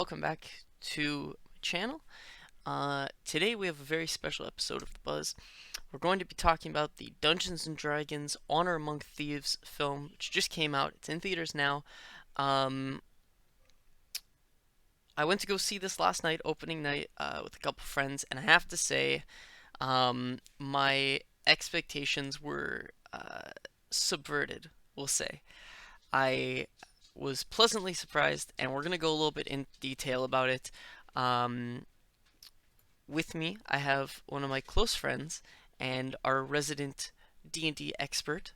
welcome back to my channel. Today we have a very special episode of The Buzz. We're going to be talking about the Dungeons and Dragons Honor Among Thieves film, which just came out. It's in theaters now. Um, I went to go see this last night, opening night, with a couple friends, and I have to say, my expectations were subverted, we'll say. I was pleasantly surprised, and we're gonna go a little bit in detail about it. Um, with me, I have one of my close friends and our resident D&D expert,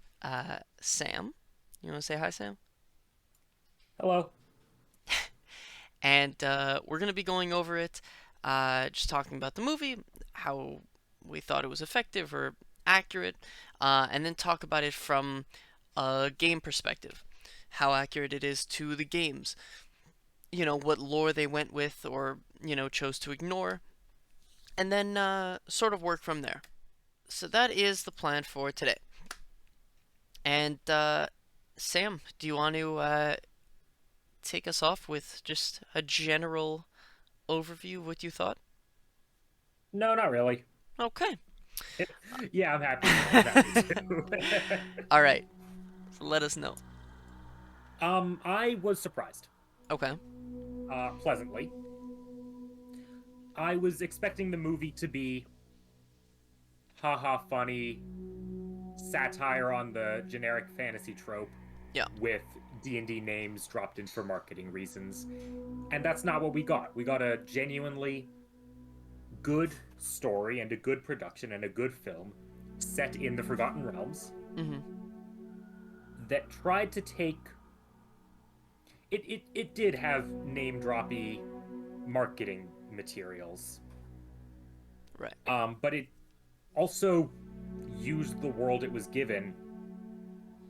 Sam. You want to say hi, Sam? Hello. And we're gonna be going over it, just talking about the movie, how we thought it was effective or accurate, and then talk about it from a game perspective, how accurate it is to the games, what lore they went with or, chose to ignore, and then sort of work from there. So that is the plan for today. And Sam, do you want to take us off with just a general overview of what you thought? No, not really. Okay. Yeah, I'm happy to. I'm happy to. All right. So let us know. I was surprised, Okay. pleasantly. I was expecting the movie to be haha funny, satire on the generic fantasy trope Yeah. with D&D names dropped in for marketing reasons. And that's not what we got. We got a genuinely good story and a good production and a good film set in the Forgotten Realms Mhm. that tried to take it did have name droppy marketing materials, Right. but it also used the world it was given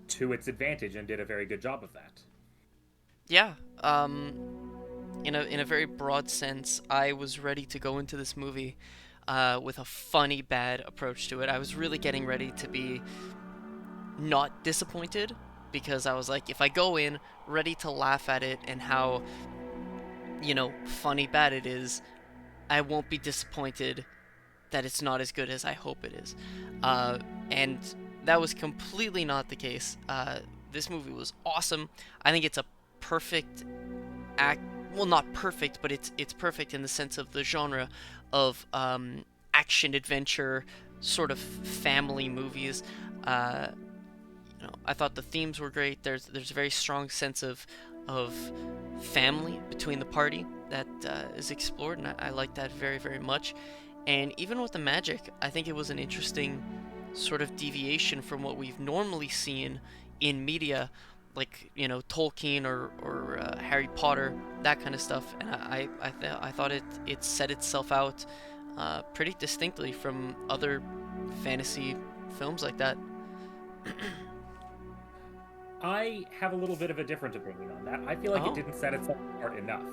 to its advantage and did a very good job of that. Yeah. In a very broad sense, I was ready to go into this movie with a funny bad approach to it. I was really getting ready to be not disappointed because I was like, if I go in ready to laugh at it and how, funny bad it is, I won't be disappointed that it's not as good as I hope it is. And that was completely not the case. This movie was awesome. I think it's a perfect act. Well, not perfect, but it's perfect in the sense of the genre of action adventure sort of family movies. Uh, I thought the themes were great. There's a very strong sense of family between the party that is explored, and I like that very very much. And even with the magic, I think it was an interesting sort of deviation from what we've normally seen in media, like Tolkien or Harry Potter, that kind of stuff. And I thought it set itself out pretty distinctly from other fantasy films like that. I have a little bit of a different opinion on that. I feel like it Oh. didn't set itself apart enough.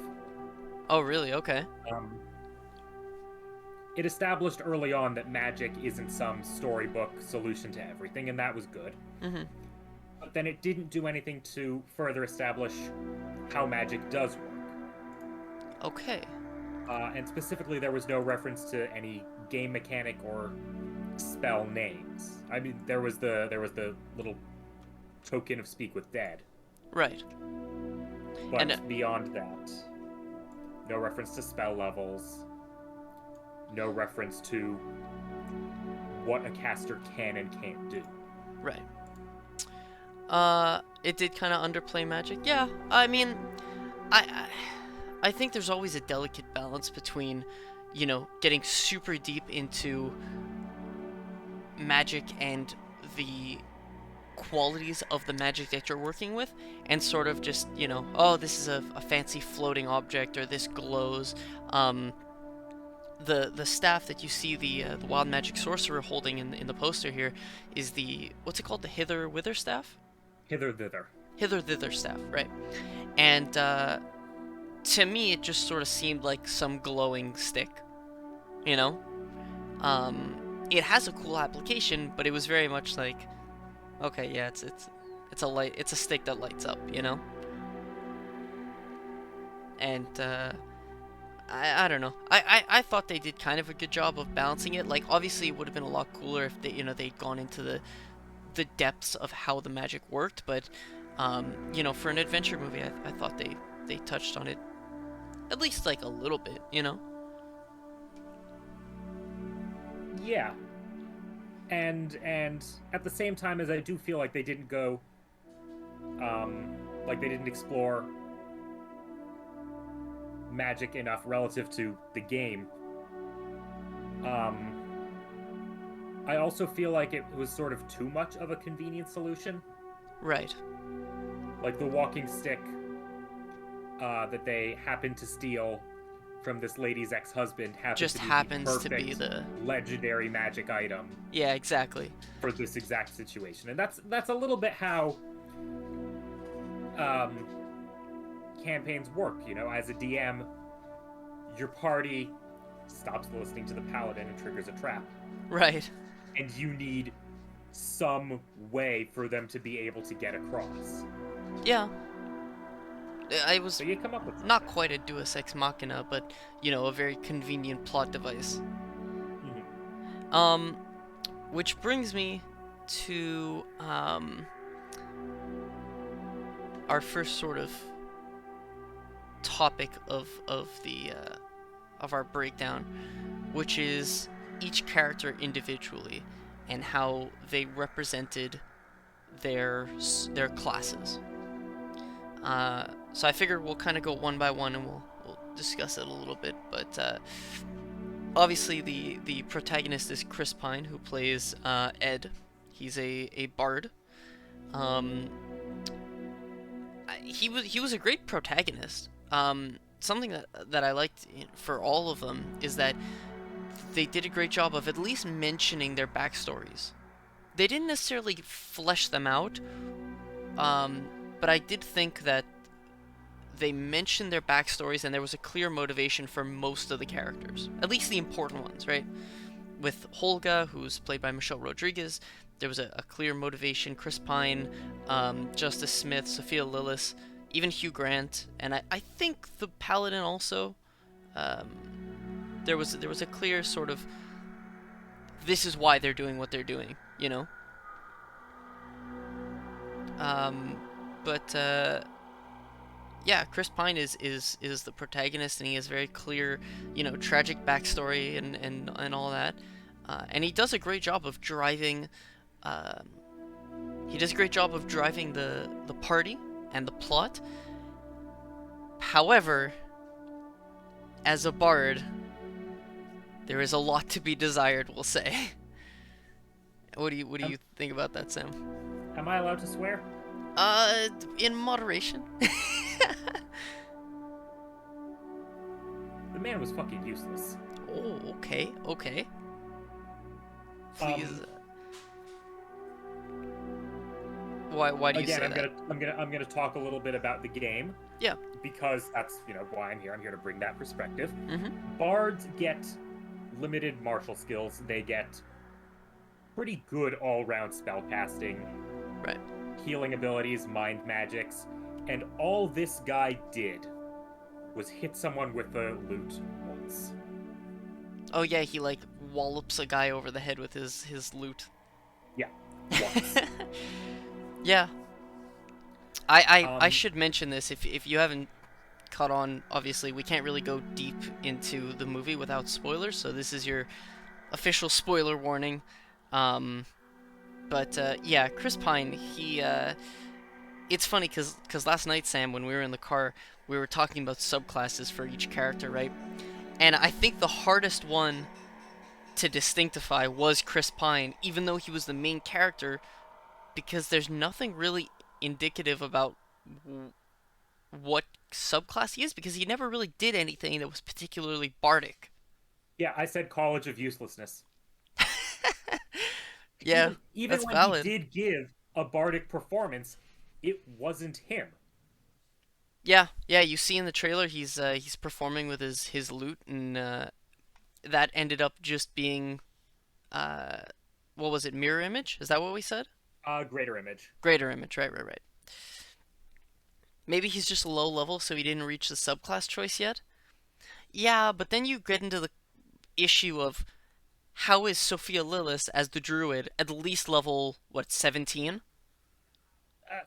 Oh, really? Okay. Um, it established early on that magic isn't some storybook solution to everything, and that was good. Mhm. But then it didn't do anything to further establish how magic does work. Okay. And specifically, there was no reference to any game mechanic or spell names. I mean, there was the little token of speak with dead, Right. And but beyond that, no reference to spell levels, no reference to what a caster can and can't do. right. It did kind of underplay magic. Yeah. I mean, I I think there's always a delicate balance between, getting super deep into magic and the qualities of the magic that you're working with, and sort of just, oh, this is a fancy floating object, or this glows. Um, the staff that you see the wild magic sorcerer holding in the poster here is the, what's it called, the hither wither staff, Hither thither. hither thither staff, right? And to me, it just sort of seemed like some glowing stick, you know. It has a cool application, but it was very much like, okay, yeah, it's a light, it's a stick that lights up, you know. And I don't know. I thought they did kind of a good job of balancing it. Like, obviously, it would have been a lot cooler if they'd gone into the depths of how the magic worked. But, for an adventure movie, I thought they touched on it at least like a little bit. Yeah, and at the same time, as I do feel like they didn't go, like they didn't explore magic enough relative to the game. Um, I also feel like it was sort of too much of a convenient solution. Right. Like the walking stick that they happened to steal from this lady's ex-husband happened Just to be the happens to be perfect the. legendary magic item Yeah, exactly. for this exact situation. And that's a little bit how um, campaigns work. As a DM, your party stops listening to the paladin and triggers a trap, Right. and you need some way for them to be able to get across. Yeah. I was So you come up with not something. quite a Deus Ex Machina, but a very convenient plot device. Mhm. Um, which brings me to our first sort of topic of our breakdown, which is each character individually and how they represented their classes. So I figured we'll kind of go one by one and we'll discuss it a little bit. But obviously the protagonist is Chris Pine, who plays Ed. He's a bard. Um, he was a great protagonist. Something that I liked for all of them is that they did a great job of at least mentioning their backstories. They didn't necessarily flesh them out, um, but I did think that they mentioned their backstories and there was a clear motivation for most of the characters, at least the important ones, right? With Holga, who's played by Michelle Rodriguez, there was a clear motivation. Chris Pine, Justice Smith, Sophia Lillis, even Hugh Grant, and I think the Paladin also. Um, there was a clear sort of this is why they're doing what they're doing. Um, but yeah, Chris Pine is the protagonist, and he has very clear, tragic backstory and all that, and he does a great job of driving. Um, he does a great job of driving the party and the plot. However, as a bard, there is a lot to be desired. We'll say. What do you Am, think about that, Sam? am I allowed to swear? In moderation. The man was fucking useless. Oh, okay, okay. Please. Um, Why do you Again, say I'm that? gonna talk a little bit about the game Yeah. because that's why I'm here. I'm here to bring that perspective. Mhm. Bards get limited martial skills. They get pretty good all-round spell casting, Right. healing abilities, mind magics, and all this guy did was hit someone with a lute once. Oh yeah, he like wallops a guy over the head with his loot. Yeah, once. Yeah. I Um, should mention this if you haven't caught on. Obviously, we can't really go deep into the movie without spoilers, so this is your official spoiler warning. Um, but yeah, Chris Pine. It's funny because last night, Sam, when we were in the car, we were talking about subclasses for each character, right? And I think the hardest one to distinctify was Chris Pine, even though he was the main character, because there's nothing really indicative about what subclass he is, because he never really did anything that was particularly bardic. yeah, I said College of Uselessness. Yeah, Even that's when he valid. did give a bardic performance, it wasn't him. Yeah, yeah. You see in the trailer, he's performing with his lute, and that ended up just being uh, what was it? Mirror image? Is that what we said? Greater image. Greater image. Right, right, right. Maybe he's just low level, so he didn't reach the subclass choice yet. Yeah, but then you get into the issue of how is Sophia Lillis as the druid at least level, what, 17?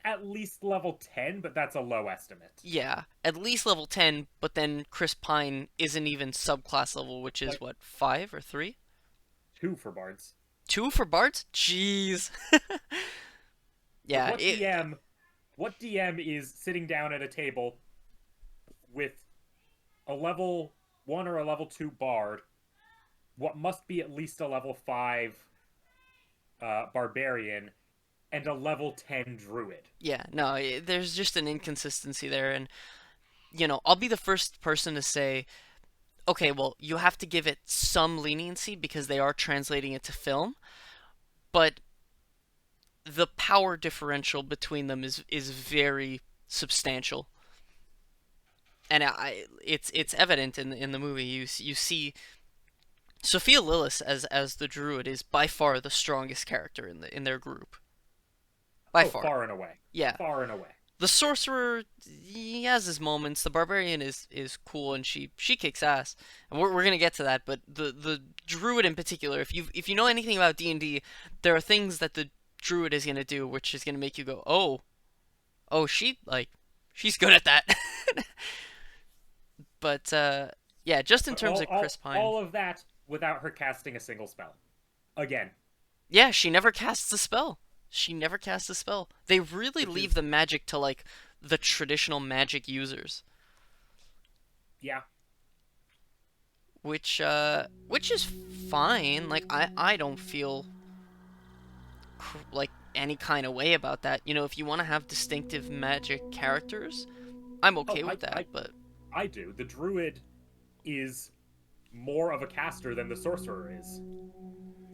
At least level 10, but that's a low estimate. Yeah, at least level 10, but then Chris Pine isn't even subclass level, which is Like what, 5 or 3? 2 for bards. 2 for Bart? Jeez. Like Yeah, it, what DM is sitting down at a table with a level 1 or a level 2 bard, what must be at least a level 5 barbarian, and a level 10 druid? yeah, no, there's just an inconsistency there, and I'll be the first person to say, okay, well, you have to give it some leniency because they are translating it to film, but the power differential between them is very substantial, and it's evident in the movie. You see Sophia Lillis as the druid is by far the strongest character in their group, by Oh, far. far and away. Yeah, Far and away. the sorcerer, he has his moments. The barbarian is cool and she kicks ass, and we're gonna get to that. But the druid in particular, if you know anything about D&D, there are things that the druid is gonna do, which is gonna make you go, oh, she's good at that. But yeah, just in But terms of Chris Pine, all of that without her casting a single spell. Again, yeah, she never casts a spell. She never casts a spell. They really which leave is the magic to like the traditional magic users. yeah. Which is fine. Like I don't feel like any kind of way about that. If you want to have distinctive magic characters, I'm Oh, okay with that. But I do. The druid is more of a caster than the sorcerer is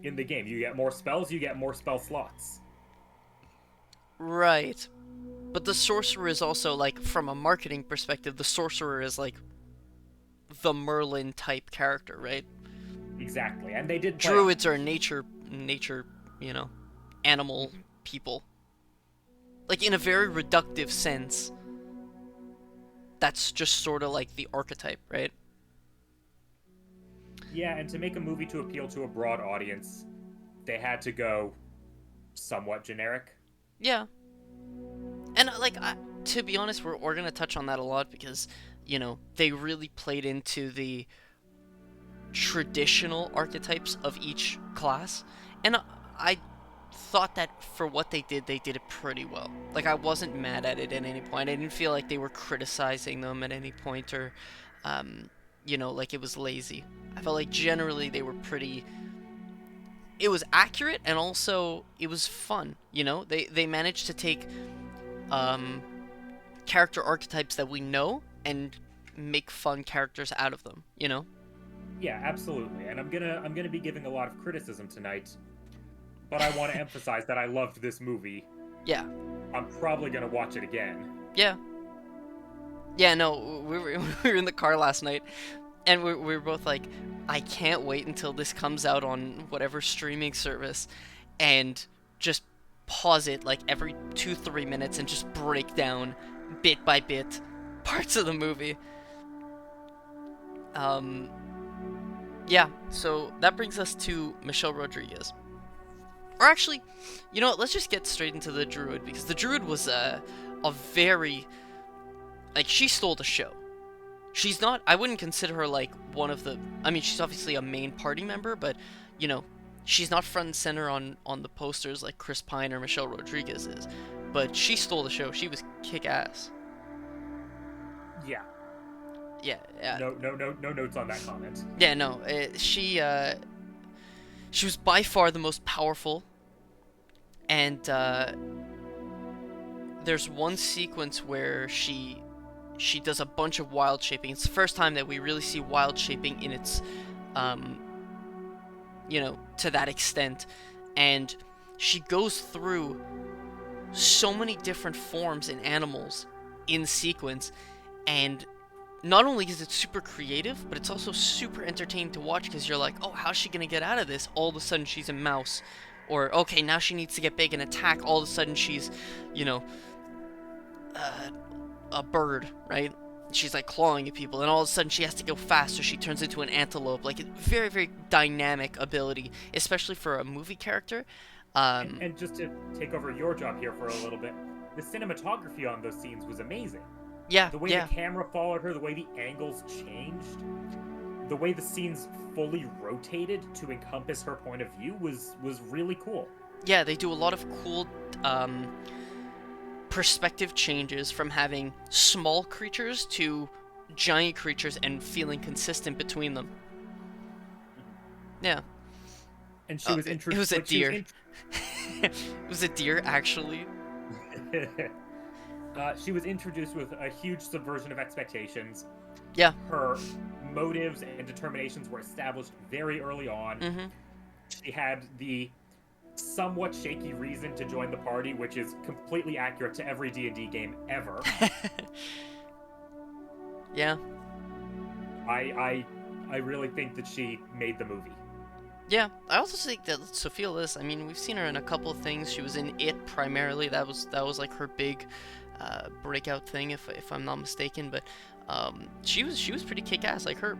in the game. You get more spells, you get more spell slots. right, but the sorcerer is also like from a marketing perspective, the sorcerer is like the Merlin type character, right? Exactly. And they did play on Druids that. are nature, you know, animal Mhm. people. Like in a very reductive sense, that's just sort of like the archetype, right? Yeah, and to make a movie to appeal to a broad audience, they had to go somewhat generic. Yeah. And to be honest, we're gonna touch on that a lot because they really played into the traditional archetypes of each class, and I thought that for what they did it pretty well. Like I wasn't mad at it at any point. I didn't feel like they were criticizing them at any point or, um, like it was lazy. I felt like generally they were pretty. It was accurate and also it was fun. They managed to take um, character archetypes that we know and make fun characters out of them. Yeah, absolutely. And I'm gonna be giving a lot of criticism tonight, but I want to emphasize that I loved this movie. Yeah, I'm probably gonna watch it again. yeah, yeah. No, we were in the car last night, and we were both like, I can't wait until this comes out on whatever streaming service, and just pause it like every 2-3 minutes and just break down bit by bit parts of the movie. Um, yeah. So that brings us to Michelle Rodriguez. Or actually, you know what? Let's just get straight into the druid because the druid was a very like she stole the show. She's not. I wouldn't consider her like one of the. I mean, she's obviously a main party member, but you know, she's not front and center on the posters like Chris Pine or Michelle Rodriguez is. But she stole the show. She was kick ass. Yeah. Yeah, yeah, No notes on that comment. yeah. No, she was by far the most powerful, and there's one sequence where she does a bunch of wild shaping. It's the first time that we really see wild shaping in its, um, to that extent. And she goes through so many different forms in animals in sequence. And not only is it super creative, but it's also super entertaining to watch because you're like, oh, how's she going to get out of this? All of a sudden she's a mouse. Or, okay, now she needs to get big and attack. All of a sudden she's, you know, uh, a bird, right? she's like clawing at people, and all of a sudden she has to go fast, so she turns into an antelope. Like, very, very dynamic ability, especially for a movie character. Um, And just to take over your job here for a little bit, the cinematography on those scenes was amazing. yeah, The way the yeah, camera followed her, the way the angles changed, the way the scenes fully rotated to encompass her point of view was really cool. yeah. They do a lot of cool perspective changes from having small creatures to giant creatures and feeling consistent between them. Yeah. And she was It was a she was deer. It was a deer, actually. she was introduced with a huge subversion of expectations. Yeah. Her motives and determinations were established very early on. Mm-hmm. She had the somewhat shaky reason to join the party, which is completely accurate to every D&D game ever. Yeah. I really think that she made the movie. Yeah. I also think that Sophia Liss, I mean, we've seen her in a couple of things. She was in It primarily. That was like her big breakout thing, if I'm not mistaken. But she was pretty kick-ass. Like, her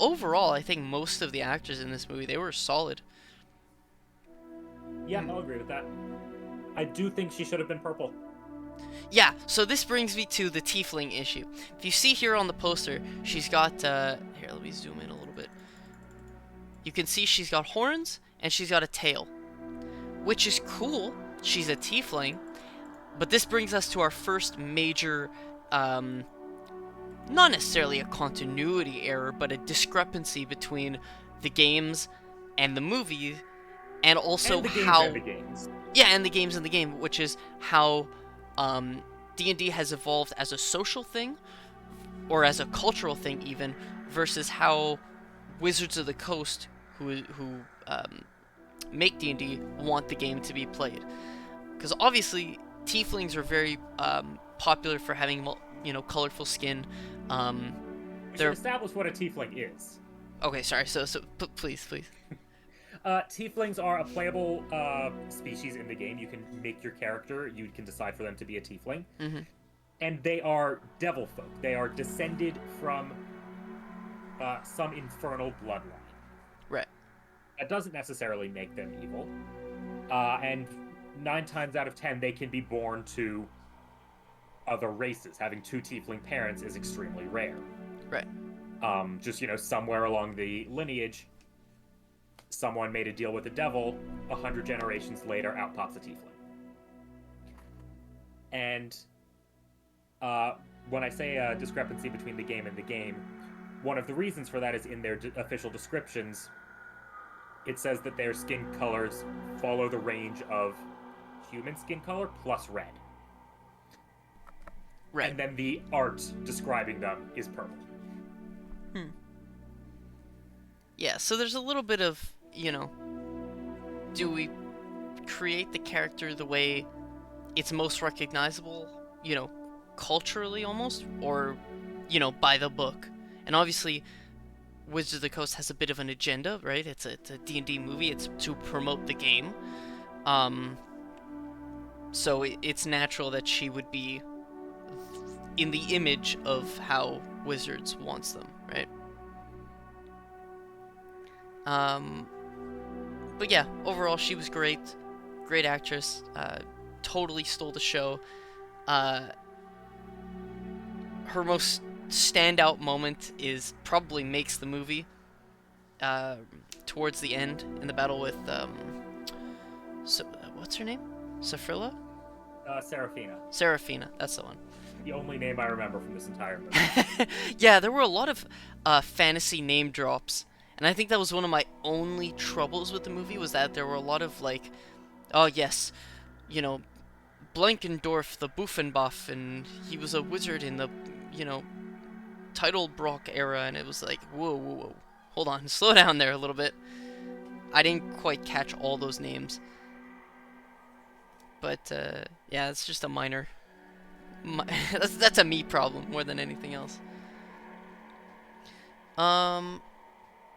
overall, I think most of the actors in this movie, they were solid. Yeah, I'll agree with that. I do think she should have been purple. Yeah, so this brings me to the tiefling issue. If you see here on the poster, she's got, here, let me zoom in a little bit. You can see she's got horns, and she's got a tail. Which is cool, she's a tiefling, but this brings us to our first major, not necessarily a continuity error, but a discrepancy between the games and the movie, and also And the games and how... the games. Yeah, and the games in the game, which is how D&D has evolved as a social thing, or as a cultural thing even, versus how Wizards of the Coast, who make D&D, want the game to be played. Because obviously, tieflings are very popular for having, colorful skin. We should They're... establish what a tiefling is. Okay, sorry, so please, please. Tieflings are a playable species in the game. You can make your character. You can decide for them to be a tiefling. Mm-hmm. And they are devil folk. They are descended from some infernal bloodline. Right. That doesn't necessarily make them evil. And 9 times out of 10, they can be born to other races. Having 2 tiefling parents is extremely rare. Right. Just, somewhere along the lineage, someone made a deal with the devil. 100 generations later, out pops a tiefling. And when I say a discrepancy between the game and the game, one of the reasons for that is in their official descriptions. It says that their skin colors follow the range of human skin color plus red. Right. And then the art describing them is purple. Yeah, so there's a little bit of, do we create the character the way it's most recognizable, culturally almost, or, by the book? And obviously, Wizards of the Coast has a bit of an agenda, right? It's a D&D movie. It's to promote the game. So it's natural that she would be in the image of how Wizards wants them, right? But yeah, overall, she was great. Great actress. Totally stole the show. Her most standout moment is probably makes the movie. Towards the end, in the battle with, what's her name? Safrilla? Seraphina, that's the one. The only name I remember from this entire movie. Yeah, there were a lot of fantasy name drops. And I think that was one of my only troubles with the movie, was that there were a lot of, like, oh yes, Blankendorf the Buffenbuff, and he was a wizard in the, Titelbrock era, and it was like, whoa, hold on, slow down there a little bit. I didn't quite catch all those names. But, yeah, it's just a minor... that's a me problem more than anything else.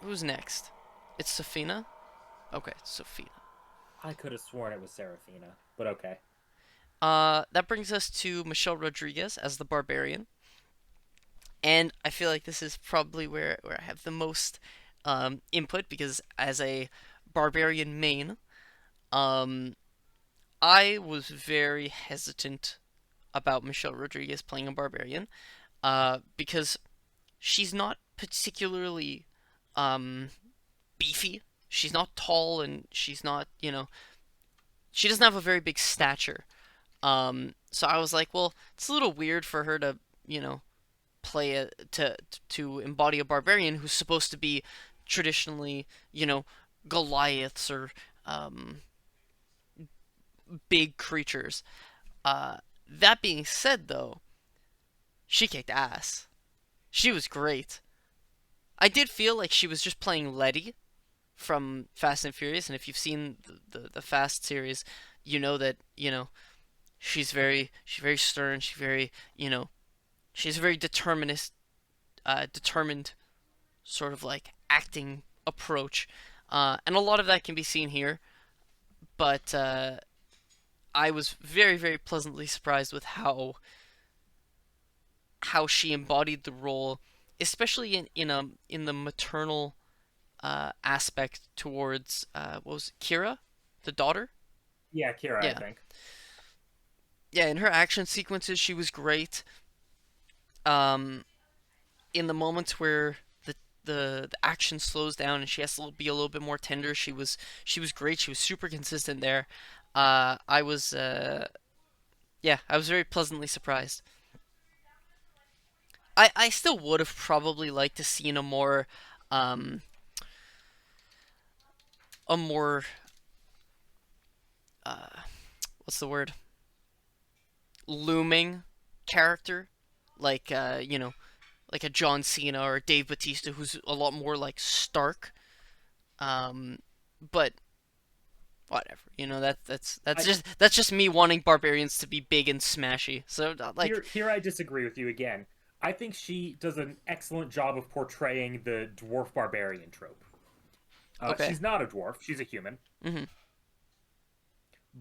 Who's next? It's Safina? Okay, Safina. I could have sworn it was Seraphina, but okay. That brings us to Michelle Rodriguez as the Barbarian. And I feel like this is probably where I have the most input because as a barbarian main, um, I was very hesitant about Michelle Rodriguez playing a barbarian because she's not particularly um, beefy. She's not tall and she's not, she doesn't have a very big stature. So I was like, well, it's a little weird for her to, you know, play a to embody a barbarian who's supposed to be traditionally, Goliaths or um, big creatures. Uh, that being said, though, she kicked ass. She was great. I did feel like she was just playing Letty from Fast and Furious, and if you've seen the Fast series, you know that she's very stern. She's a very determined sort of like acting approach, and a lot of that can be seen here. But I was very very pleasantly surprised with how she embodied the role, especially in the maternal aspect towards what was it, Kira, the daughter. Yeah, Kira, I Yeah, think. yeah. In her action sequences, she was great. Um, in the moments where the action slows down and she has to be a little bit more tender, she was great. She was super consistent there. I was yeah, I was very pleasantly surprised. I still would have probably liked to seen um a more uh what's the word, looming character, like like a John Cena or a Dave Bautista, who's a lot more like stark. Um, but whatever, that's I just me wanting barbarians to be big and smashy. So like, here I disagree with you again. I think she does an excellent job of portraying the dwarf barbarian trope. okay, She's not a dwarf; she's a human. hmm,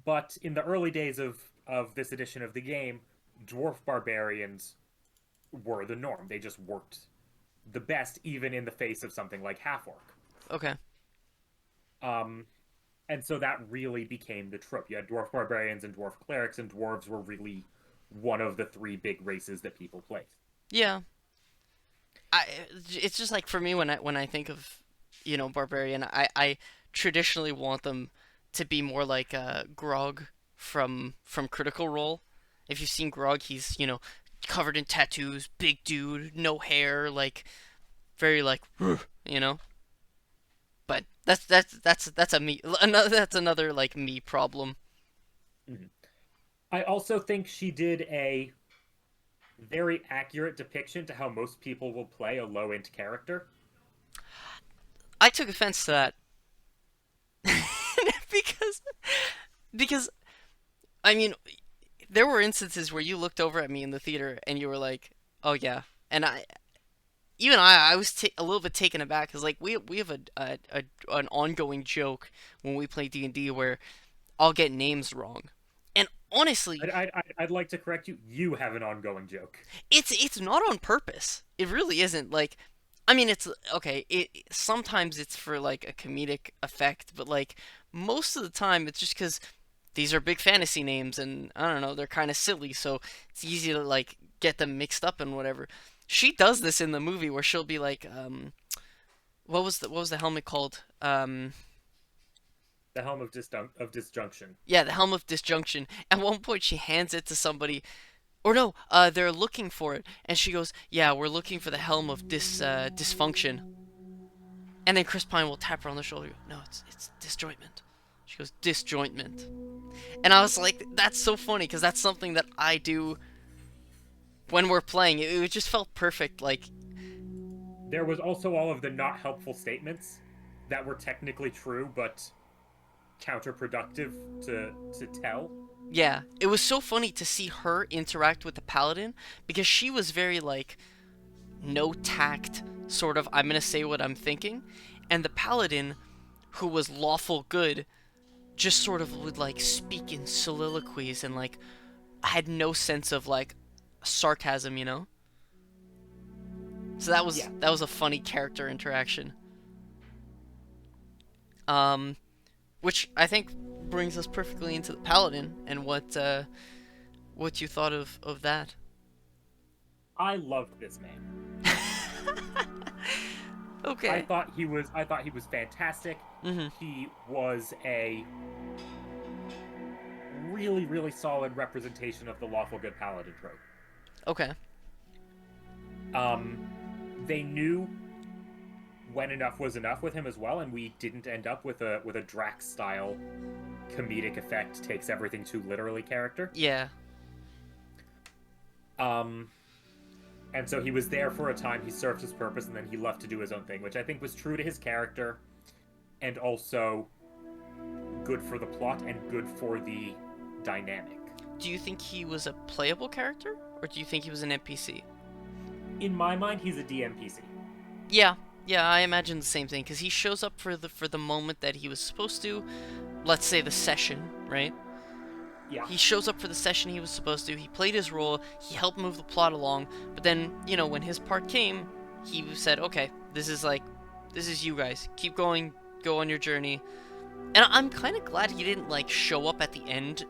But in the early days of this edition of the game, dwarf barbarians were the norm. They just worked the best, even in the face of something like half orc. okay, Um, and so that really became the trope. You had dwarf barbarians and dwarf clerics, and dwarves were really one of the three big races that people played. yeah. I it's just like for me when I think of barbarian, I traditionally want them to be more like Grog from Critical Role. If you've seen Grog, he's covered in tattoos, big dude, no hair, like very like you know. But that's a me another that's another like me problem. Mhm. I also think she did a very accurate depiction to how most people will play a low int character. I took offense to that because because I mean there were instances where you looked over at me in the theater and you were like, "Oh yeah," and I was a little bit taken aback because like we have an ongoing joke when we play D&D where I'll get names wrong, and honestly, I'd like to correct you. You have an ongoing joke. it's not on purpose. It really isn't. Like, I mean, it's okay. It sometimes it's for like a comedic effect, but like most of the time it's just because these are big fantasy names and I don't know, they're kind of silly, so it's easy to like get them mixed up and whatever. She does this in the movie where she'll be like, what was the helmet called? The helm of disjunction. Yeah, the helm of disjunction. At one point, she hands it to somebody, or no, they're looking for it, and she goes, "Yeah, we're looking for the helm of dysfunction." And then Chris Pine will tap her on the shoulder. No, it's disjointment. She goes disjointment, and I was like, "That's so funny," because that's something that I do when we're playing. It just felt perfect. Like, There was also all of the not helpful statements that were technically true but counterproductive to tell. yeah, it was so funny to see her interact with the paladin because she was very like no tact, sort of. I'm gonna say what I'm thinking, and the paladin, who was lawful good, just sort of would like speak in soliloquies and like had no sense of like sarcasm. So that Yeah. was a funny character interaction. Um, which I think brings us perfectly into the Paladin and what you thought of that. I loved this man. Okay. I thought he was fantastic. Mhm. He was a really, really solid representation of the lawful good paladin trope. Okay. Um, they knew when enough was enough with him as well, and we didn't end up with a Drax style comedic effect takes everything too literally character. Yeah. Um, and so he was there for a time. He served his purpose, and then he left to do his own thing, which I think was true to his character, and also good for the plot and good for the dynamic. Do you think he was a playable character, or do you think he was an NPC? In my mind, he's a DMPC. Yeah. Yeah, I imagine the same thing because he shows up for the moment that he was supposed to. Let's say the session, right? Yeah. He shows up for the session he was supposed to. He played his role. He helped move the plot along. But then, when his part came, he said, "Okay, this is you guys. Keep going. Go on your journey." And I'm kind of glad he didn't show up at the end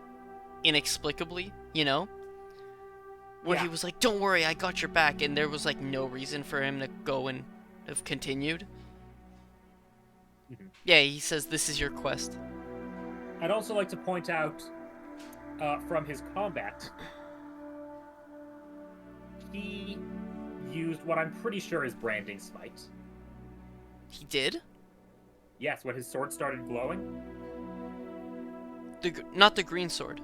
inexplicably, where Yeah. he was like, "Don't worry, I got your back," and there was no reason for him to go and have continued. Mhm. Yeah, he says, "This is your quest." I'd also like to point out from his combat, he used what I'm pretty sure is branding smite. He did? Yes, when his sword started glowing. Not the green sword.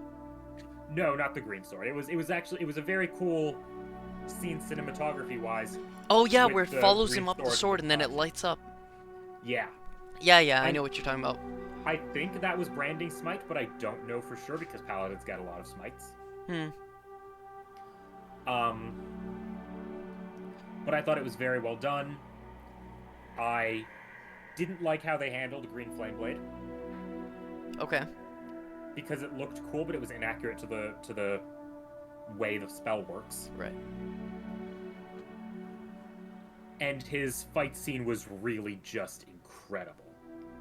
No, not the green sword. It was a very cool scene cinematography wise. Oh yeah, With where it the follows green him up the sword sword at and the then it top. lights up. Yeah. Yeah, I I know what you're talking about. I think that was branding smite, but I don't know for sure because paladins got a lot of smites. Hmm. Um, but I thought it was very well done. I didn't like how they handled Green Flame Blade Okay. because it looked cool, but it was inaccurate to the way the spell works. Right. And his fight scene was really just incredible.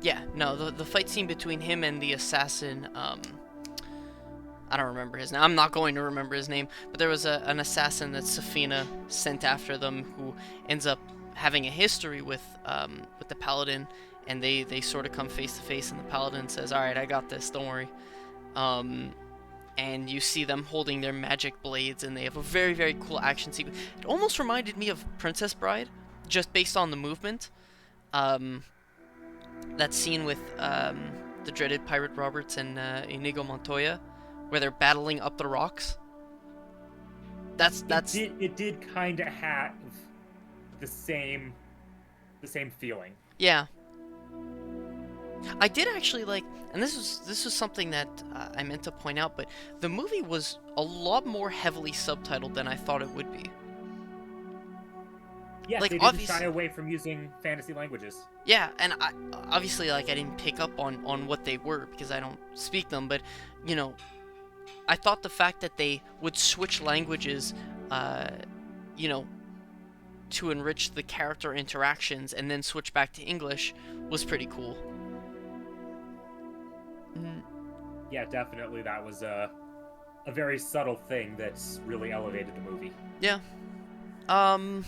Yeah, no, the fight scene between him and the assassin, I don't remember his name. I'm not going to remember his name, but there was an assassin that Safina sent after them who ends up having a history with the paladin, and they sort of come face to face, and the paladin says, "All right, I got this. Don't worry." And you see them holding their magic blades, and they have a very, very cool action sequence. It almost reminded me of Princess Bride, just based on the movement. That scene with the dreaded Pirate Roberts and Inigo Montoya, where they're battling up the rocks. That's It did kind of have the same feeling. yeah. I did actually like, and this was something that I meant to point out, but the movie was a lot more heavily subtitled than I thought it would be. Yes, Like they didn't shy away from using fantasy languages. Yeah, and I obviously I didn't pick up on what they were because I don't speak them, but I thought the fact that they would switch languages, you know, to enrich the character interactions and then switch back to English was pretty cool. Mm, Yeah, definitely that was a very subtle thing that's really elevated the movie. yeah. Um,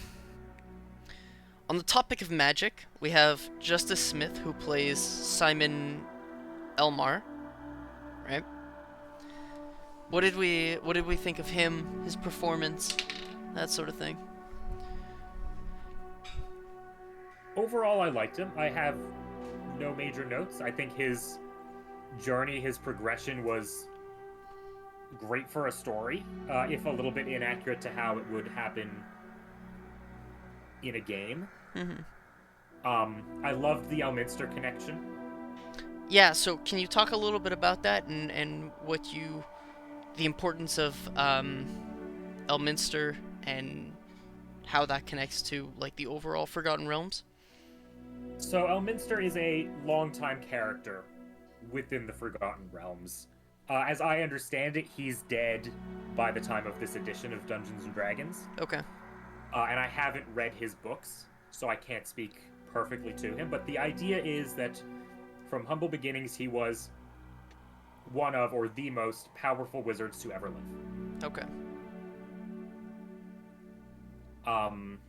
on the topic of magic, we have Justice Smith who plays Simon Elmar, right? What did we think of him, his performance, that sort of thing? Overall, I liked him. I have no major notes. I think his journey, his progression was great for a story, if a little bit inaccurate to how it would happen in a game. Mm-hmm. I loved the Elminster connection. Yeah, so can you talk a little bit about that and the importance of Elminster and how that connects to the overall Forgotten Realms? So Elminster is a longtime character within the Forgotten Realms. As I understand it, he's dead by the time of this edition of Dungeons and Dragons. Okay. and I haven't read his books, so I can't speak perfectly to him. But the idea is that from humble beginnings, he was one of, or the most powerful wizards to ever live. Okay. Um,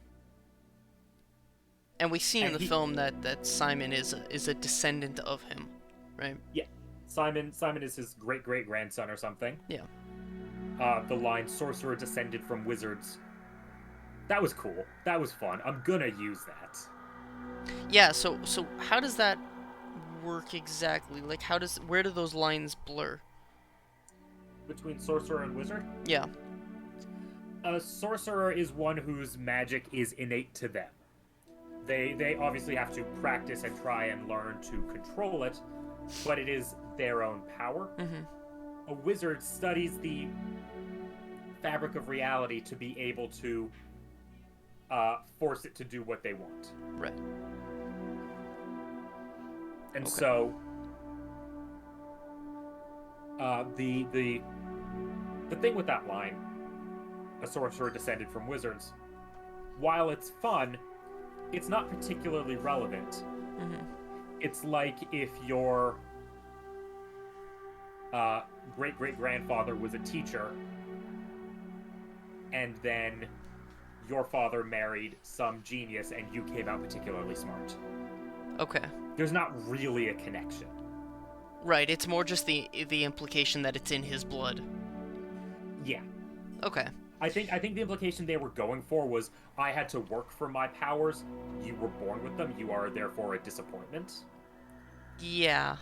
And we see in and the he, film that Simon is a descendant of him, right? yeah, Simon is his great great grandson or something. Yeah. The line "sorcerer descended from wizards." That was cool. That was fun. I'm gonna use that. Yeah, so how does that work exactly? Like where do those lines blur? Between sorcerer and wizard, Yeah. a sorcerer is one whose magic is innate to them. They obviously have to practice and try and learn to control it, but it is their own power. Mhm. A wizard studies the fabric of reality to be able to force it to do what they want. Right. And Okay. so the thing with that line, a sorcerer descended from wizards, while it's fun, it's not particularly relevant. Mhm. It's like if your great great grandfather was a teacher, and then your father married some genius and you came out particularly smart. Okay. There's not really a connection. Right, it's more just the implication that it's in his blood. Yeah. Okay. I think the implication they were going for was I had to work for my powers. You were born with them. You are therefore a disappointment. Yeah.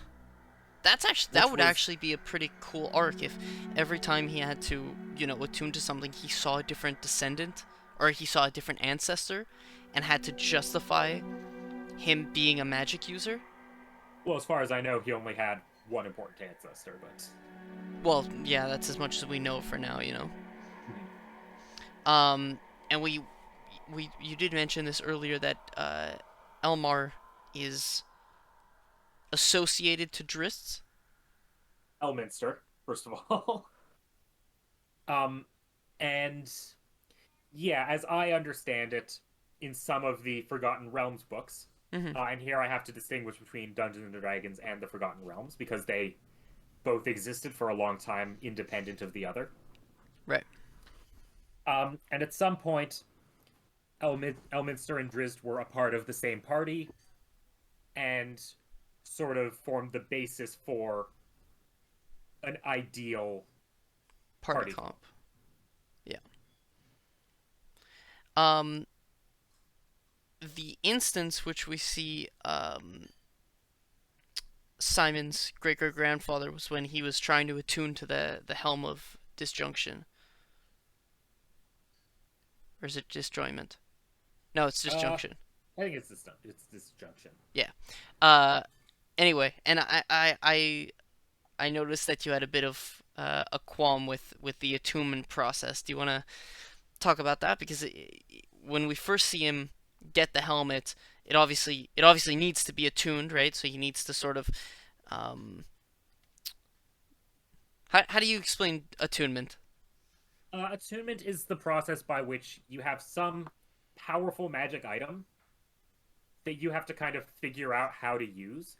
That Which would was actually be a pretty cool arc if every time he had to, attune to something, he saw a different descendant or he saw a different ancestor and had to justify him being a magic user. well, as far as I know, he only had one important ancestor, but Well, yeah, that's as much as we know for now. Mhm. Um and you did mention this earlier that Elmar is associated to Drists. Elminster, first of all. um, and yeah, as I understand it, in some of the Forgotten Realms books, Mhm. and here I have to distinguish between Dungeons and Dragons and the Forgotten Realms because they both existed for a long time, independent of the other. Right. And at some point, Elminster and Drizzt were a part of the same party and sort of formed the basis for an ideal Party party comp. comp. Yeah. Um the instance which we see Simon's great great grandfather was when he was trying to attune to the helm of disjunction. Or is it disjointment? No, it's Uh, disjunction. I think it's disjunction. Yeah. Uh anyway, and I noticed that you had a bit of a qualm with the attunement process. Do you want to talk about that? Because when we first see him get the helmet, it obviously needs to be attuned, right? So he needs to sort of um, how do you explain attunement? Attunement is the process by which you have some powerful magic item that you have to kind of figure out how to use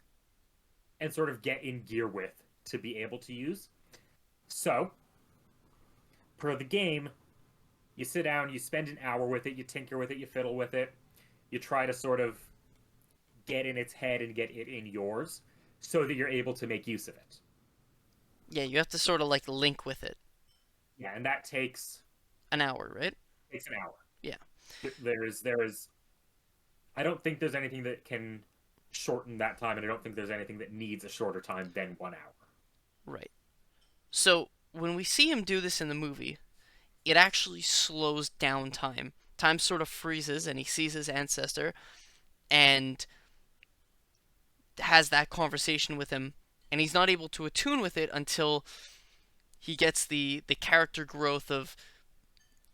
and sort of get in gear with to be able to use. So, per the game, you sit down, you spend an hour with it, you tinker with it, you fiddle with it, you try to sort of get in its head and get it in yours so that you're able to make use of it. Yeah, you have to sort of like link with it. Yeah, and that An hour, right? takes an hour. Yeah, There is I don't think there's anything that can shorten that time, and I don't think there's anything that needs a shorter time than 1 hour. right. So when we see him do this in the movie, it actually slows down time. Time sort of freezes, and he sees his ancestor and has that conversation with him, and he's not able to attune with it until he gets the character growth of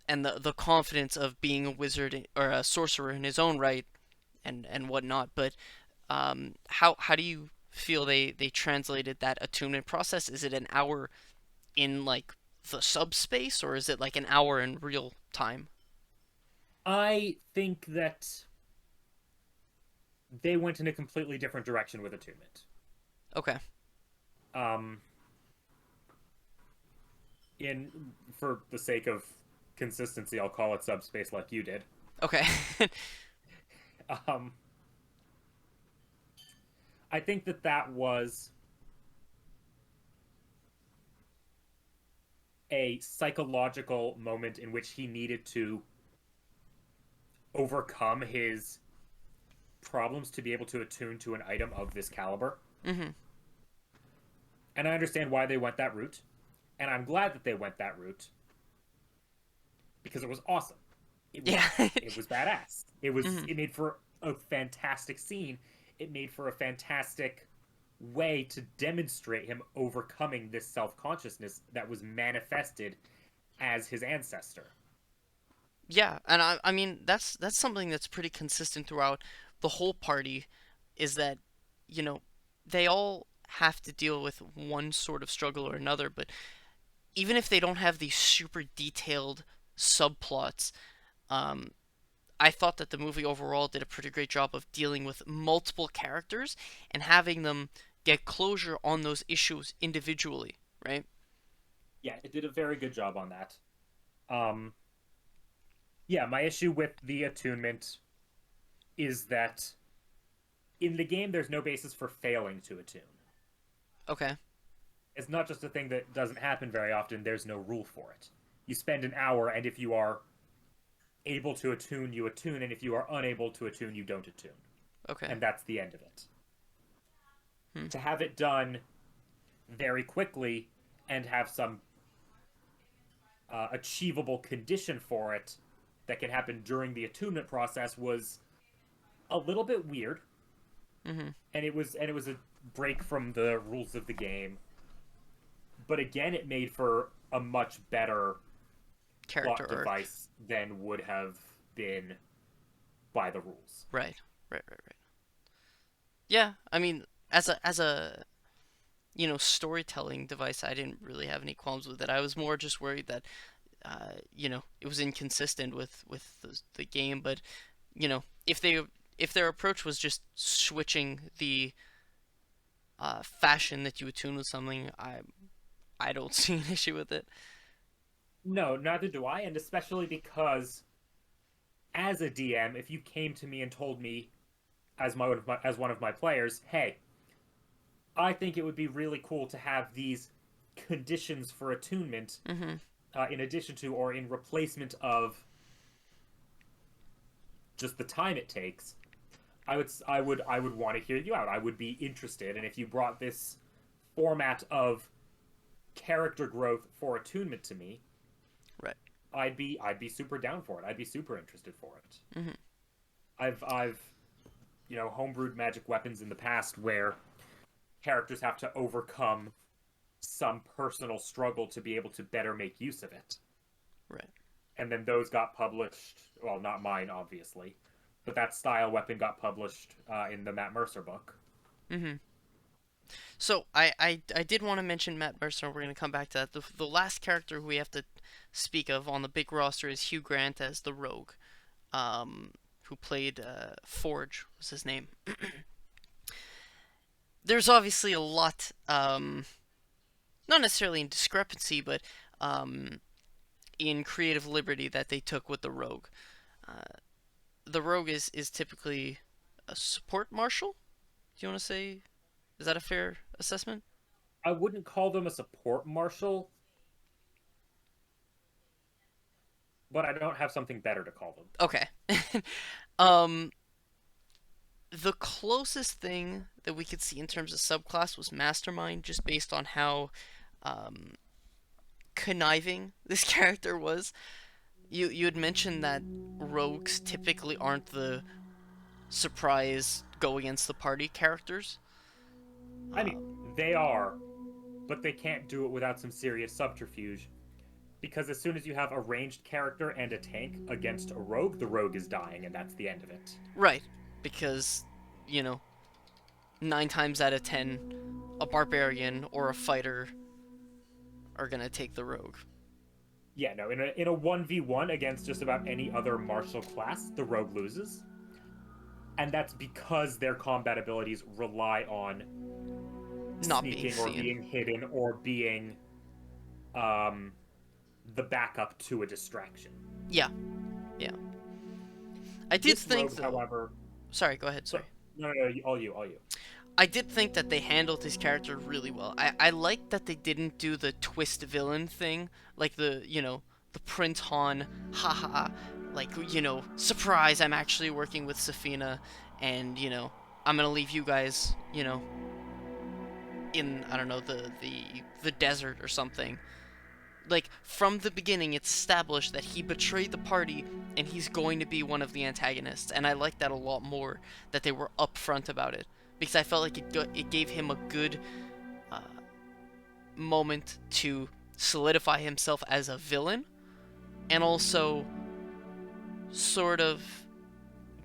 and the confidence of being a wizard or a sorcerer in his own right and whatnot. But how do you feel they translated that attunement process? Is it an hour in like the subspace, or is it like an hour in real time? I think that they went in a completely different direction with attunement. Okay. Um, in For the sake of consistency, I'll call it subspace like you did. Okay. Um, I think that that was a psychological moment in which he needed to overcome his problems to be able to attune to an item of this caliber. Mhm. And I understand why they went that route. And I'm glad that they went that route because it was awesome. It was Yeah. it was badass. Mhm. It made for a fantastic scene. It made for a fantastic way to demonstrate him overcoming this self-consciousness that was manifested as his ancestor. Yeah, and I mean that's something that's pretty consistent throughout the whole party is that you know they all have to deal with one sort of struggle or another, but even if they don't have these super detailed subplots, um, I thought that the movie overall did a pretty great job of dealing with multiple characters and having them get closure on those issues individually, right? Yeah, it did a very good job on that. Um, yeah, my issue with the attunement is that in the game there's no basis for failing to attune. Okay. It's not just a thing that doesn't happen very often, there's no rule for it. You spend an hour, and if you are able to attune, you attune, and if you are unable to attune, you don't attune. Okay. And that's the end of it. Hmm. To have it done very quickly and have some achievable condition for it that can happen during the attunement process was a little bit weird, Mhm. and it was a break from the rules of the game. But again, it made for a much better Character plot arc. device than would have been by the rules. Right. Right. Right. Right. Yeah. I mean, as a storytelling device, I didn't really have any qualms with it. I was more just worried that it was inconsistent with the game. But if their approach was just switching the fashion that you attune with something, I don't see an issue with it. No, neither do I, and especially because as a DM, if you came to me and told me as one of my players, hey, I think it would be really cool to have these conditions for attunement Hmm. in addition to or in replacement of just the time it takes. I would want to hear you out. I would be interested, and if you brought this format of character growth for attunement to me, Right. I'd be super down for it. I'd be super interested for it. Hmm. I've homebrewed magic weapons in the past where characters have to overcome some personal struggle to be able to better make use of it. Right. And then those got published. Well, not mine, obviously, but that style weapon got published in the Matt Mercer book. Hmm. So I did want to mention Matt Mercer. We're going to come back to that. The last character who we have to speak of on the big roster is Hugh Grant as the Rogue, um, who played Forge was his name. There's obviously a lot, not necessarily in discrepancy, but um, in creative liberty that they took with the Rogue. Uh, the Rogue is typically a support marshal. Do you want to say? Is that a fair assessment? I wouldn't call them a support marshal, but I don't have something better to call them. Okay. um, the closest thing that we could see in terms of subclass was Mastermind, just based on how um, conniving this character was. You had mentioned that rogues typically aren't the surprise go against the party characters. I mean, Um, they are, but they can't do it without some serious subterfuge. Because as soon as you have a ranged character and a tank against a rogue, the rogue is dying, and that's the end of it. right, because you know 9 times out of 10, a barbarian or a fighter are gonna take the rogue. Yeah, no, in a 1v1 against just about any other martial class, the rogue loses. And that's because their combat abilities rely on Not being sneaking or seen. being hidden or being um, the backup to a distraction. Yeah, yeah. I did This think rogue, though. however, Sorry, go ahead. so Sorry. no, all you, all you. I did think that they handled his character really well. I liked that they didn't do the twist villain thing, like the Prince Han, haha, like, surprise, I'm actually working with Safina, and, I'm gonna leave you guys, in, I don't know, the desert or something. Like, from the beginning, it's established that he betrayed the party, and he's going to be one of the antagonists, and I like that a lot more, that they were upfront about it, because I felt like it gave him a good uh, moment to solidify himself as a villain, and also sort of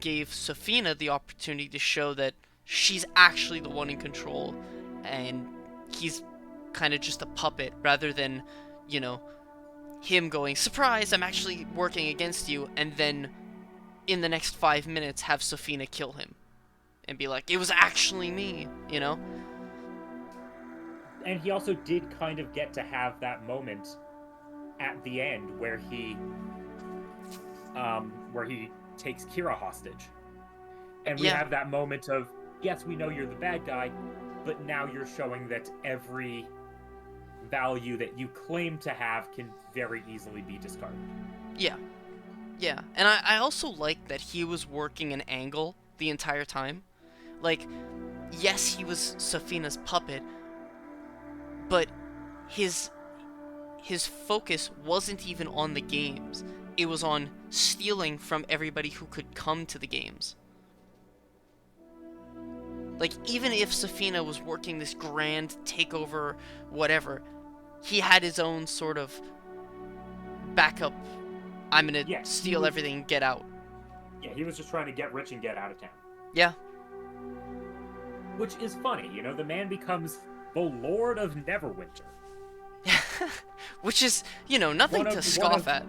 gave Safina the opportunity to show that she's actually the one in control, and he's kind of just a puppet, rather than, you know, him going, surprise, I'm actually working against you, and then in the next 5 minutes have Safina kill him and be like, it was actually me. And he also did kind of get to have that moment at the end where he takes Kira hostage. And we Yeah, have that moment of, yes, we know you're the bad guy, but now you're showing that every value that you claim to have can very easily be discarded. yeah, yeah. And I also like that he was working an angle the entire time. Like, yes, he was Safina's puppet, but his his focus wasn't even on the games. It was on stealing from everybody who could come to the games. Like, even if Safina was working this grand takeover, whatever, he had his own sort of backup. I'm gonna Yeah, steal everything and get out. Yeah, he was just trying to get rich and get out of town. Yeah. Which is funny, the man becomes the Lord of Neverwinter. Which is, nothing to scoff at.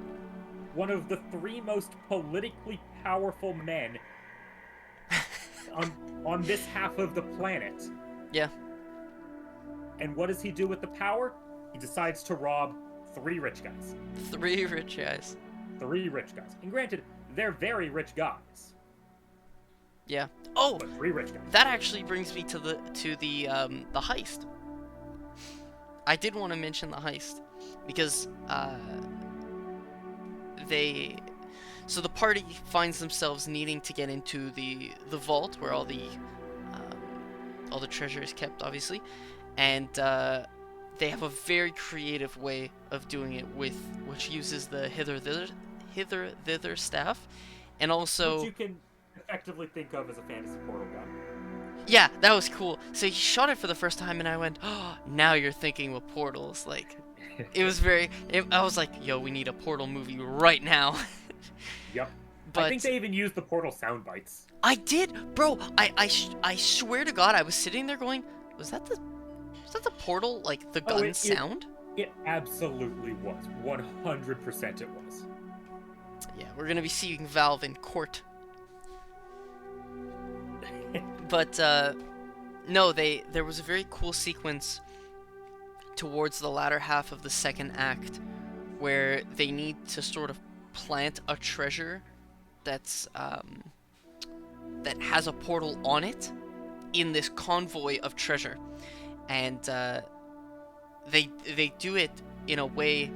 One of the three most politically powerful men on this half of the planet. Yeah. And what does he do with the power? He decides to rob 3 rich guys. 3 rich guys. 3 rich guys. And granted, they're very rich guys. Yeah. Oh, but 3 rich guys. That actually brings me to the heist. I did want to mention the heist because the party finds themselves needing to get into the vault where all the treasure is kept, obviously, and they have a very creative way of doing it, which uses the hither thither staff, and also which you can effectively think of as a fantasy portal gun. Yeah, that was cool. So he shot it for the first time, and I went, "Oh, now you're thinking with portals." Like, it was I was like, "Yo, we need a portal movie right now." Yep. But I think they even used the portal sound bites. I did, bro. I swear to God, I was sitting there going, "Was that the portal, like the gun sound?" It absolutely was. 100% it was. Yeah, we're gonna be seeing Valve in court. But no, there was a very cool sequence towards the latter half of the second act where they need to sort of plant a treasure that's that has a portal on it in this convoy of treasure, and they do it in a way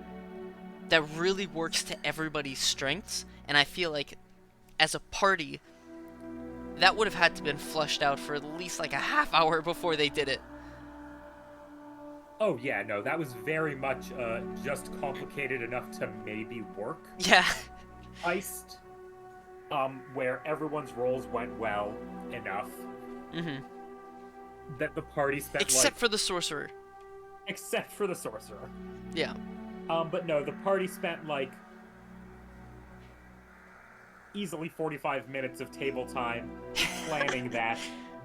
that really works to everybody's strengths, and I feel like as a party that would have had to been flushed out for at least like a half hour before they did it. Oh yeah, no, that was very much just complicated enough to maybe work. Yeah. Heist, where everyone's roles went well enough. Mm-hmm. That the party spent Except for the sorcerer. Except for the sorcerer. Yeah. But no, the party spent like easily 45 minutes of table time planning that.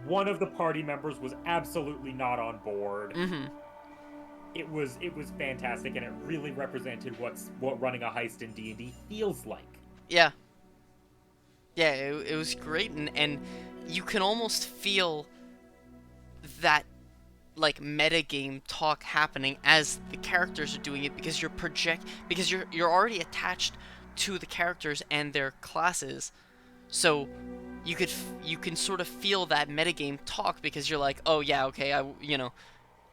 One of the party members was absolutely not on board. Mm-hmm. it was fantastic, and it really represented what running a heist in D&D feels like. Yeah, yeah, it was great, and you can almost feel that like metagame talk happening as the characters are doing it because you're already attached to the characters and their classes, so you can sort of feel that metagame talk because you're like, oh yeah, okay,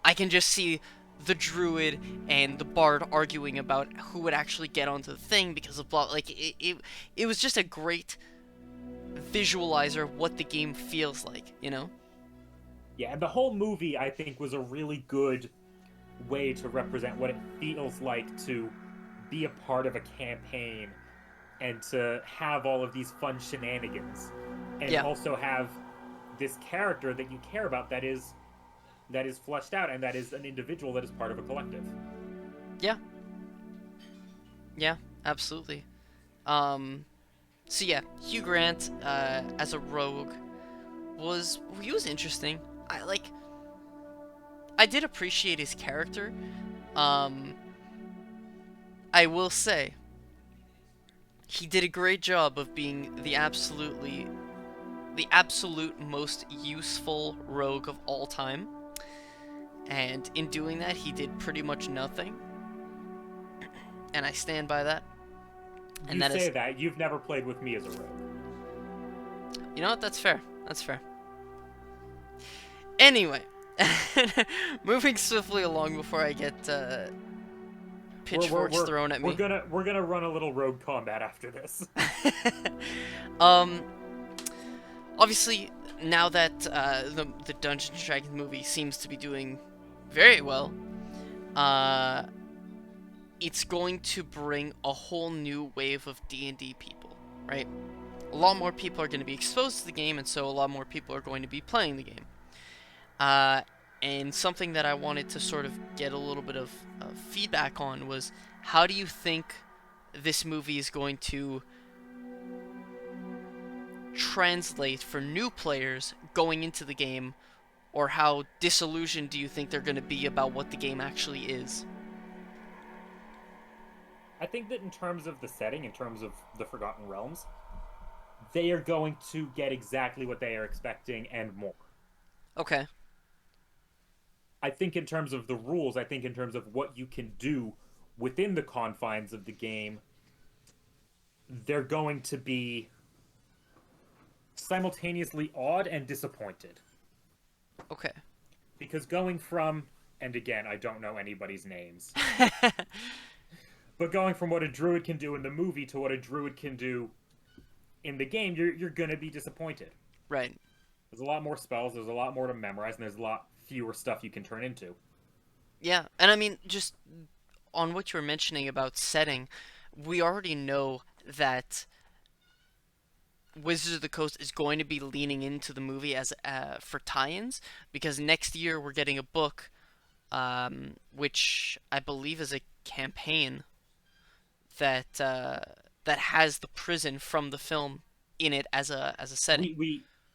I can just see the druid and the bard arguing about who would actually get onto the thing because of blah. Like it was just a great visualizer of what the game feels like, you know? Yeah, and the whole movie I think was a really good way to represent what it feels like to be a part of a campaign and to have all of these fun shenanigans and Yeah, also have this character that you care about that is fleshed out and that is an individual that is part of a collective. yeah, yeah, absolutely. Um, so yeah, Hugh Grant as a rogue he was interesting. I did appreciate his character. Um, I will say he did a great job of being the absolute most useful rogue of all time. And in doing that, he did pretty much nothing. And I stand by that. And You that say is, that you've never played with me as a rogue. you know what? That's fair. That's fair. Anyway, moving swiftly along before I get We're we're pitchforks we're thrown at we're me. gonna we're gonna run a little rogue combat after this. um, obviously, now that the Dungeons and Dragons movie seems to be doing very well, uh, it's going to bring a whole new wave of D&D people, right? A lot more people are going to be exposed to the game, and so a lot more people are going to be playing the game. Uh, and something that I wanted to sort of get a little bit of feedback on was, how do you think this movie is going to translate for new players going into the game, or how disillusioned do you think they're going to be about what the game actually is? I think that in terms of the setting, in terms of the Forgotten Realms, they are going to get exactly what they are expecting and more. Okay. I think in terms of the rules, I think in terms of what you can do within the confines of the game, they're going to be simultaneously awed and disappointed. Okay. Because going from, and again, I don't know anybody's names, but going from what a druid can do in the movie to what a druid can do in the game, you're going to be disappointed. Right. There's a lot more spells, there's a lot more to memorize, and there's a lot fewer stuff you can turn into. Yeah, and I mean, just on what you were mentioning about setting, we already know that Wizards of the Coast is going to be leaning into the movie as for tie-ins, because next year we're getting a book, which I believe is a campaign that has the prison from the film in it as a setting.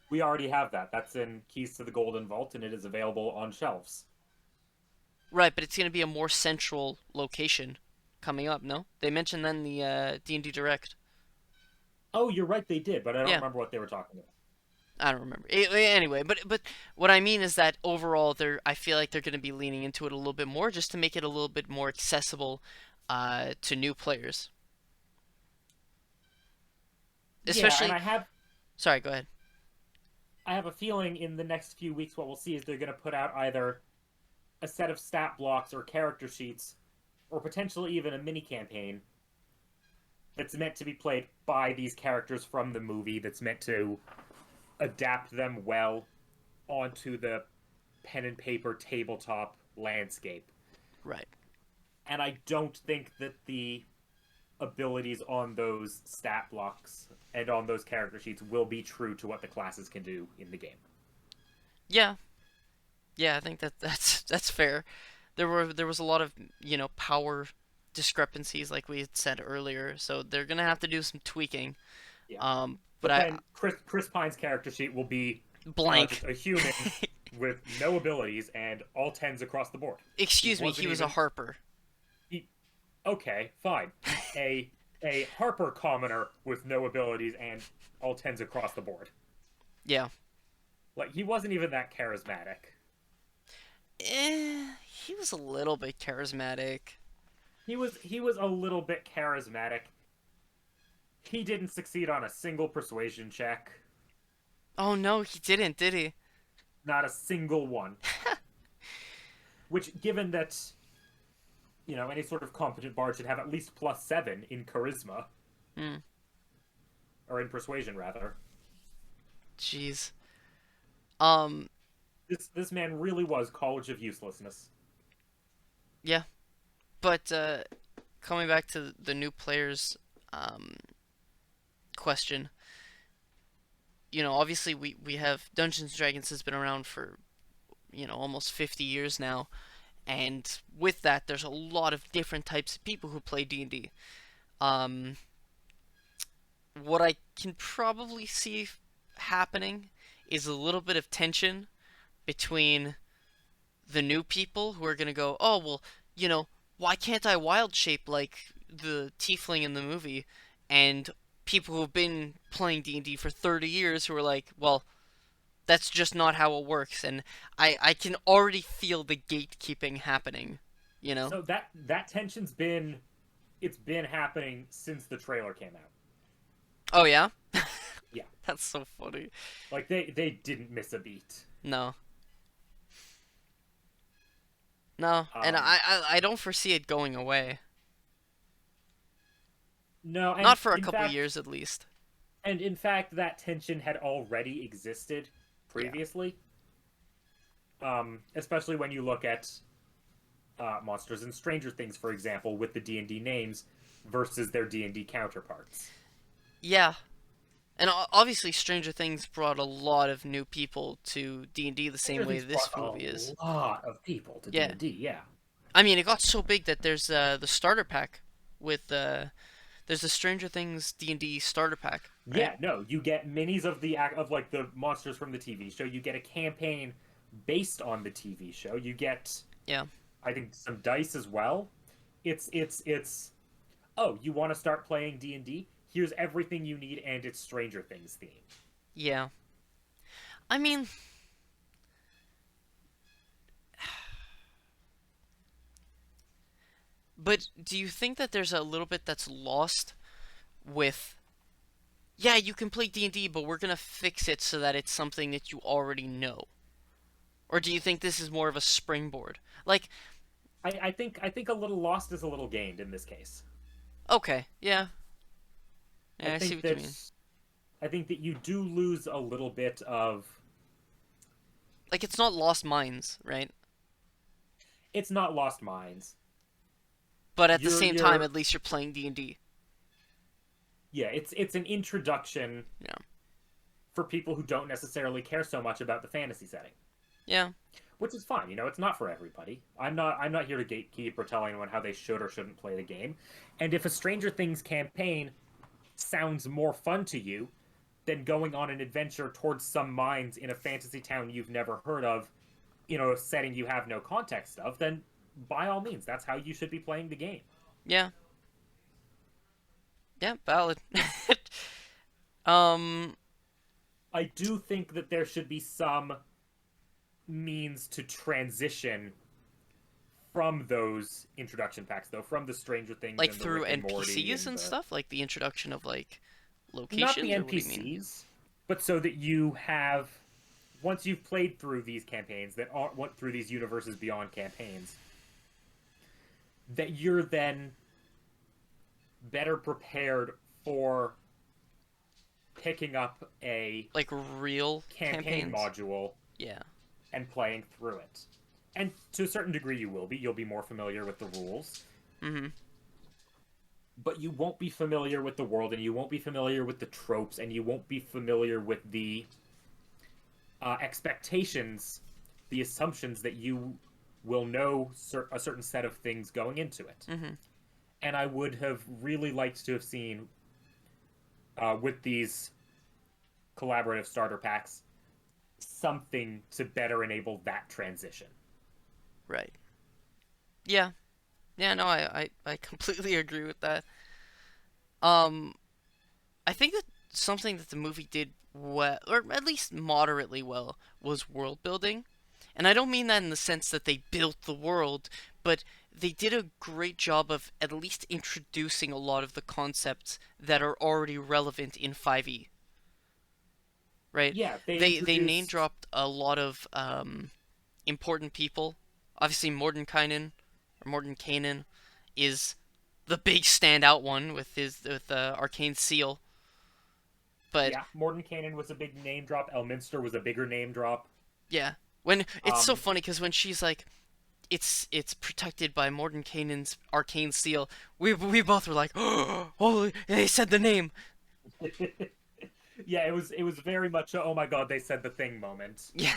We already have that. That's in Keys to the Golden Vault, and it is available on shelves. Right, but it's going to be a more central location coming up. No, they mentioned then the D&D Direct. Oh, you're right, they did, but I don't Yeah, remember what they were talking about. I don't remember. Anyway, but what I mean is that overall, I feel like they're going to be leaning into it a little bit more, just to make it a little bit more accessible to new players. Yeah, and Especially, sorry, go ahead. I have a feeling in the next few weeks what we'll see is they're going to put out either a set of stat blocks or character sheets, or potentially even a mini campaign that's meant to be played by these characters from the movie. That's meant to adapt them well onto the pen and paper tabletop landscape. Right. And I don't think that the abilities on those stat blocks and on those character sheets will be true to what the classes can do in the game. Yeah, yeah, I think that's fair. There was a lot of power discrepancies, like we had said earlier, so they're gonna have to do some tweaking. Yeah. But But then Chris Pine's character sheet will be blank. just a human with no abilities and all tens across the board. He Excuse me, he wasn't was a even harper. he, okay, fine. A a Harper commoner with no abilities and all tens across the board. Yeah. Like he wasn't even that charismatic. He was a little bit charismatic. He was a little bit charismatic. He didn't succeed on a single persuasion check. Oh no, he didn't, did he? Not a single one. Which, given that, any sort of competent bard should have at least +7 in charisma, Hmm. or in persuasion, rather. Jeez. Um. This man really was College of Uselessness. Yeah. But coming back to the new players, um, question. Obviously we have Dungeons and Dragons has been around for almost 50 years now, and with that, there's a lot of different types of people who play D&D. Um, what I can probably see happening is a little bit of tension between the new people who are going to go, oh, well, why can't I wild shape like the tiefling in the movie? And people who've been playing D&D for 30 years who are like, well, that's just not how it works. And I can already feel the gatekeeping happening, you know? So that tension's been happening since the trailer came out. Oh, yeah? Yeah. That's so funny. Like they didn't miss a beat. No. No, and Um I don't foresee it going away. no, Not for a couple years at least. and in fact that tension had already existed Yeah. previously. Especially when you look at Monsters and Stranger Things, for example, with the D&D names versus their D&D counterparts. Yeah. And obviously Stranger Things brought a lot of new people to D&D the same Stranger way Things brought this movie is. a lot of people to Yeah. D&D, yeah. I mean, it got so big that there's the starter pack with there's the Stranger Things D&D starter pack, right? Yeah, no, you get minis of like the monsters from the TV show. You get a campaign based on the TV show. You get, Yeah. I think, some dice as well. It's oh, you want to start playing D&D? Here's everything you need, and it's Stranger Things themed. Yeah. I mean, but do you think that there's a little bit that's lost with, yeah, you can play D&D, but we're going to fix it so that it's something that you already know? Or do you think this is more of a springboard? Like, I think a little lost is a little gained in this case. okay, yeah. I Yeah, I see think what you that mean. I think that you do lose a little bit of. Like, it's not Lost Mines, right? It's not Lost Minds. But at the You're same time, you're at least you're playing D&D. Yeah, it's an introduction Yeah. for people who don't necessarily care so much about the fantasy setting, Yeah. which is fine. It's not for everybody. I'm not here to gatekeep or tell anyone how they should or shouldn't play the game. And if a Stranger Things campaign sounds more fun to you than going on an adventure towards some mines in a fantasy town you've never heard of, a setting you have no context of, then by all means, that's how you should be playing the game. Yeah. Yeah, valid. um, I do think that there should be some means to transition from those introduction packs, though, from the Stranger Things like and the through Rick and Morty NPCs and and the stuff, like the introduction of like not the locations, or what do you mean? NPCs, but so that you have once you've played through these campaigns that are went through these universes beyond campaigns, that you're then better prepared for picking up a Like real campaign campaigns? module Yeah. and playing through it. And to a certain degree, you will be. You'll be more familiar with the rules, Mm-hmm. but you won't be familiar with the world, and you won't be familiar with the tropes, and you won't be familiar with the expectations, the assumptions that you will know a certain set of things going into it. Mm-hmm. And I would have really liked to have seen with these collaborative starter packs something to better enable that transition. Right. Yeah. Yeah, no, I completely agree with that. Um, I think that something that the movie did well, or at least moderately well, was world building. And I don't mean that in the sense that they built the world, but they did a great job of at least introducing a lot of the concepts that are already relevant in 5e, right? Yeah, they They name introduced. dropped a lot of important people. Obviously, Mordenkainen is the big standout one with his with arcane seal. But Yeah, Mordenkainen was a big name drop. Elminster was a bigger name drop. yeah, when it's so Um, funny because when she's like, it's protected by Mordenkainen's arcane seal. We both were like, oh, holy! They said the name. yeah, it was very much a, oh my god, they said the thing moment. Yeah,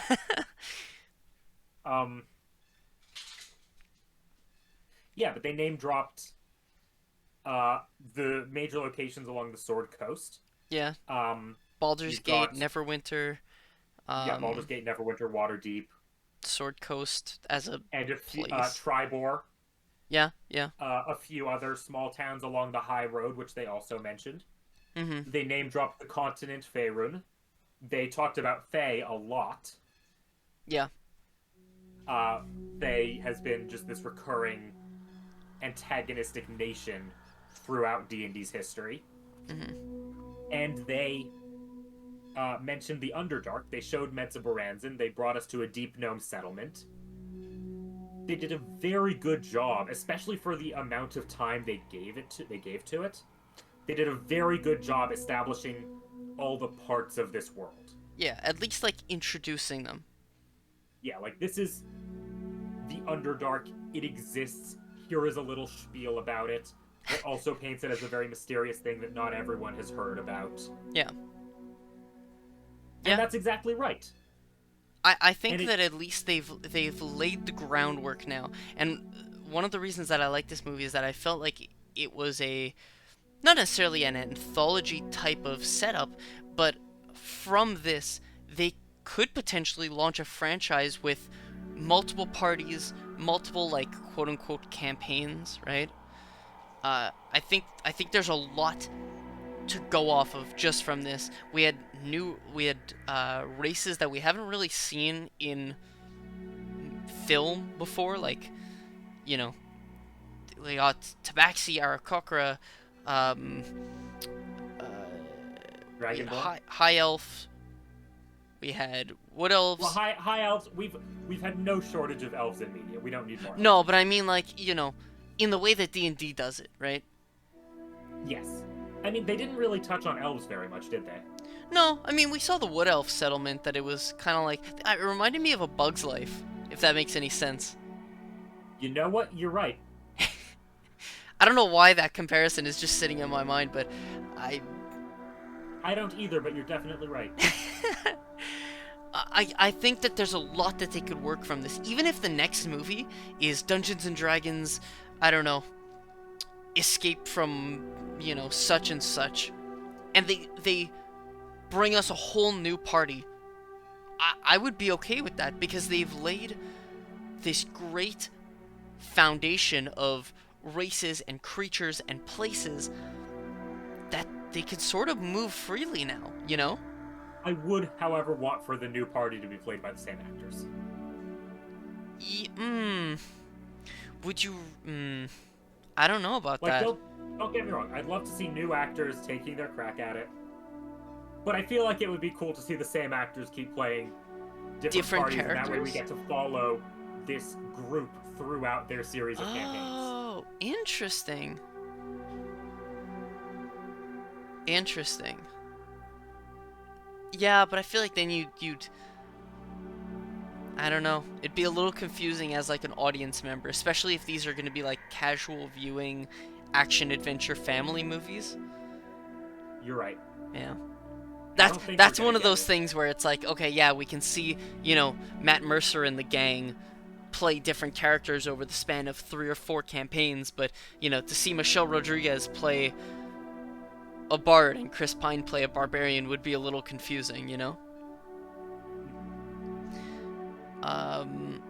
Um, yeah, but they name dropped uh the major locations along the Sword Coast. yeah. Um, Baldur's you've Gate, got Neverwinter, yeah, Baldur's um, Gate, Neverwinter, Waterdeep, Sword Coast as a and a few place. Tribor, Yeah, yeah. a few other small towns along the High Road, which they also mentioned. Mhm. They name dropped the continent Faerun. They talked about Fae a lot. Yeah. Uh, Fae has been just this recurring antagonistic nation throughout D&D's history. Mhm. And they mentioned the Underdark. They showed Metzabaranzan. They brought us to a deep gnome settlement. They did a very good job, especially for the amount of time they gave to it. They did a very good job establishing all the parts of this world. Yeah. At least like introducing them. Yeah, like this is the Underdark. It exists. Here is a little spiel about it. It also paints it as a very mysterious thing that not everyone has heard about. Yeah. And Yeah. that's exactly right. I And think it that at least they've laid the groundwork now. And one of the reasons that I like this movie is that I felt like it was a not necessarily an anthology type of setup, but from this they could potentially launch a franchise with multiple parties, multiple like quote unquote campaigns, right? I think there's a lot to go off of just from this. We had races that we haven't really seen in film before, like you know we got Tabaxi, Aarakocra, um, uh, we had Dragonborn. high elf. We had wood Well, elves. high elves. We've had no shortage of elves in media. We don't need more elves No, in but I media. mean like in the way that D&D does it, right? Yes. I mean, they didn't really touch on elves very much, did they? No, I mean we saw the wood elf settlement that it was kind of like it reminded me of A Bug's Life, if that makes any sense. You know what? You're right. I don't know why that comparison is just sitting in my mind, but I I don't either, but you're definitely right. I think that there's a lot that they could work from this. Even if the next movie is Dungeons and Dragons, I don't know, escape from, such and such, and they bring us a whole new party. I would be okay with that because they've laid this great foundation of races and creatures and places that they can sort of move freely now, you know? I would, however, want for the new party to be played by the same actors. Mm, would you? I don't know about Like, that. don't get me wrong. I'd love to see new actors taking their crack at it, but I feel like it would be cool to see the same actors keep playing different Different parties, and that way we characters? get to follow this group throughout their series of campaigns. Oh, interesting. Interesting. Yeah, but I feel like then you'd I don't know. It'd be a little confusing as like an audience member, especially if these are going to be like casual viewing action adventure family movies. You're right. Yeah. I That's don't think we're that's gonna one of get those it. things where it's like, okay, yeah, we can see, Matt Mercer and the gang play different characters over the span of 3 or 4 campaigns, but to see Michelle Rodriguez play a bard and Chris Pine play a barbarian would be a little confusing. Um,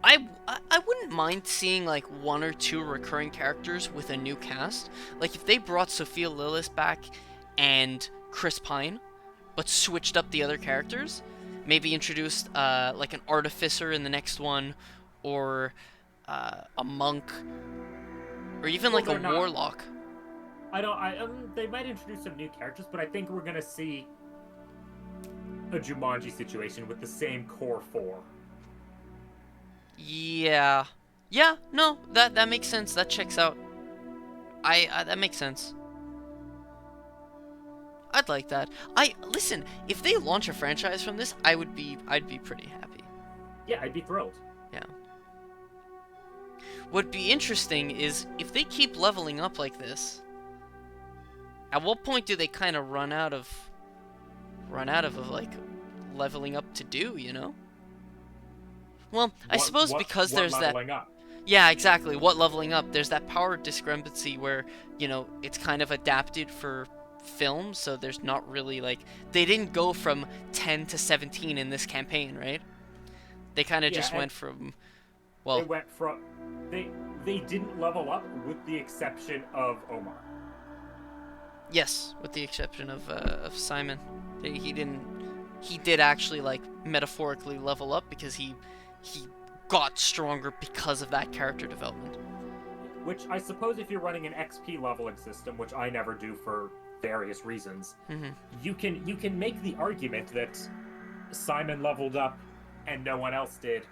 I wouldn't mind seeing like one or two recurring characters with a new cast. Like if they brought Sophia Lillis back and Chris Pine, but switched up the other characters. Maybe introduced like an artificer in the next one, or a monk, or even Well, like a they're not. warlock. I don't. They might introduce some new characters, but I think we're gonna see a Jumanji situation with the same core four. Yeah, yeah, no, that makes sense. That checks out. That makes sense. I'd like that. I listen. If they launch a franchise from this, I'd be pretty happy. Yeah, I'd be thrilled. Yeah. What'd be interesting is if they keep leveling up like this. At what point do they kind of run out of like leveling up to do? You know? Well, I suppose because what there's that. leveling up? Yeah, exactly. What leveling up? There's that power discrepancy where, it's kind of adapted for film, so there's not really like they didn't go from 10 to 17 in this campaign, right? They kind of just went from They well, went from they didn't level up with the exception of Omar. yes, with the exception of Simon. He didn't he did actually like metaphorically level up because he got stronger because of that character development. Which I suppose if you're running an XP leveling system, which I never do for various reasons, Mhm. you can make the argument that Simon leveled up and no one else did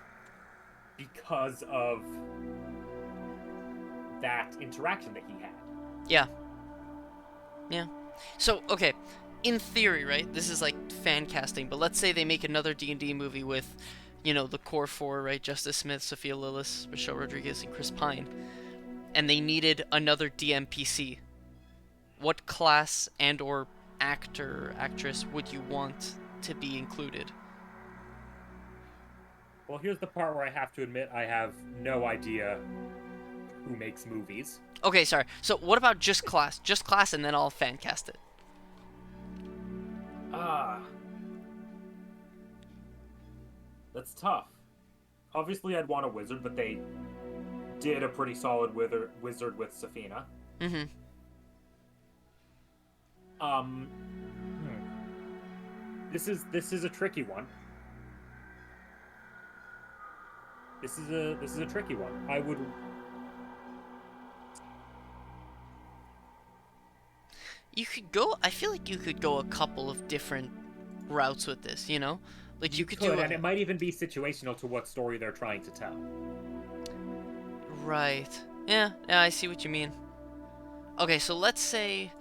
because of that interaction that he had. Yeah. Yeah. So, okay, in theory, right? This is like fan casting, but let's say they make another D&D movie with, the core four, right? Justice Smith, Sophia Lillis, Michelle Rodriguez, and Chris Pine. And they needed another DMPC. What class and or actor, actress would you want to be included? Well, here's the part where I have to admit I have no idea who makes movies. Okay, sorry. So what about just class? Just class and then I'll fan cast it. Ah, that's tough. Obviously, I'd want a wizard, but they did a pretty solid wizard with Safina. Mm-hmm. Um, this is a tricky one. This is a tricky one. I feel like you could go a couple of different routes with this, Like you could do and it might even be situational to what story they're trying to tell. Right. Yeah, I see what you mean. Okay, so let's say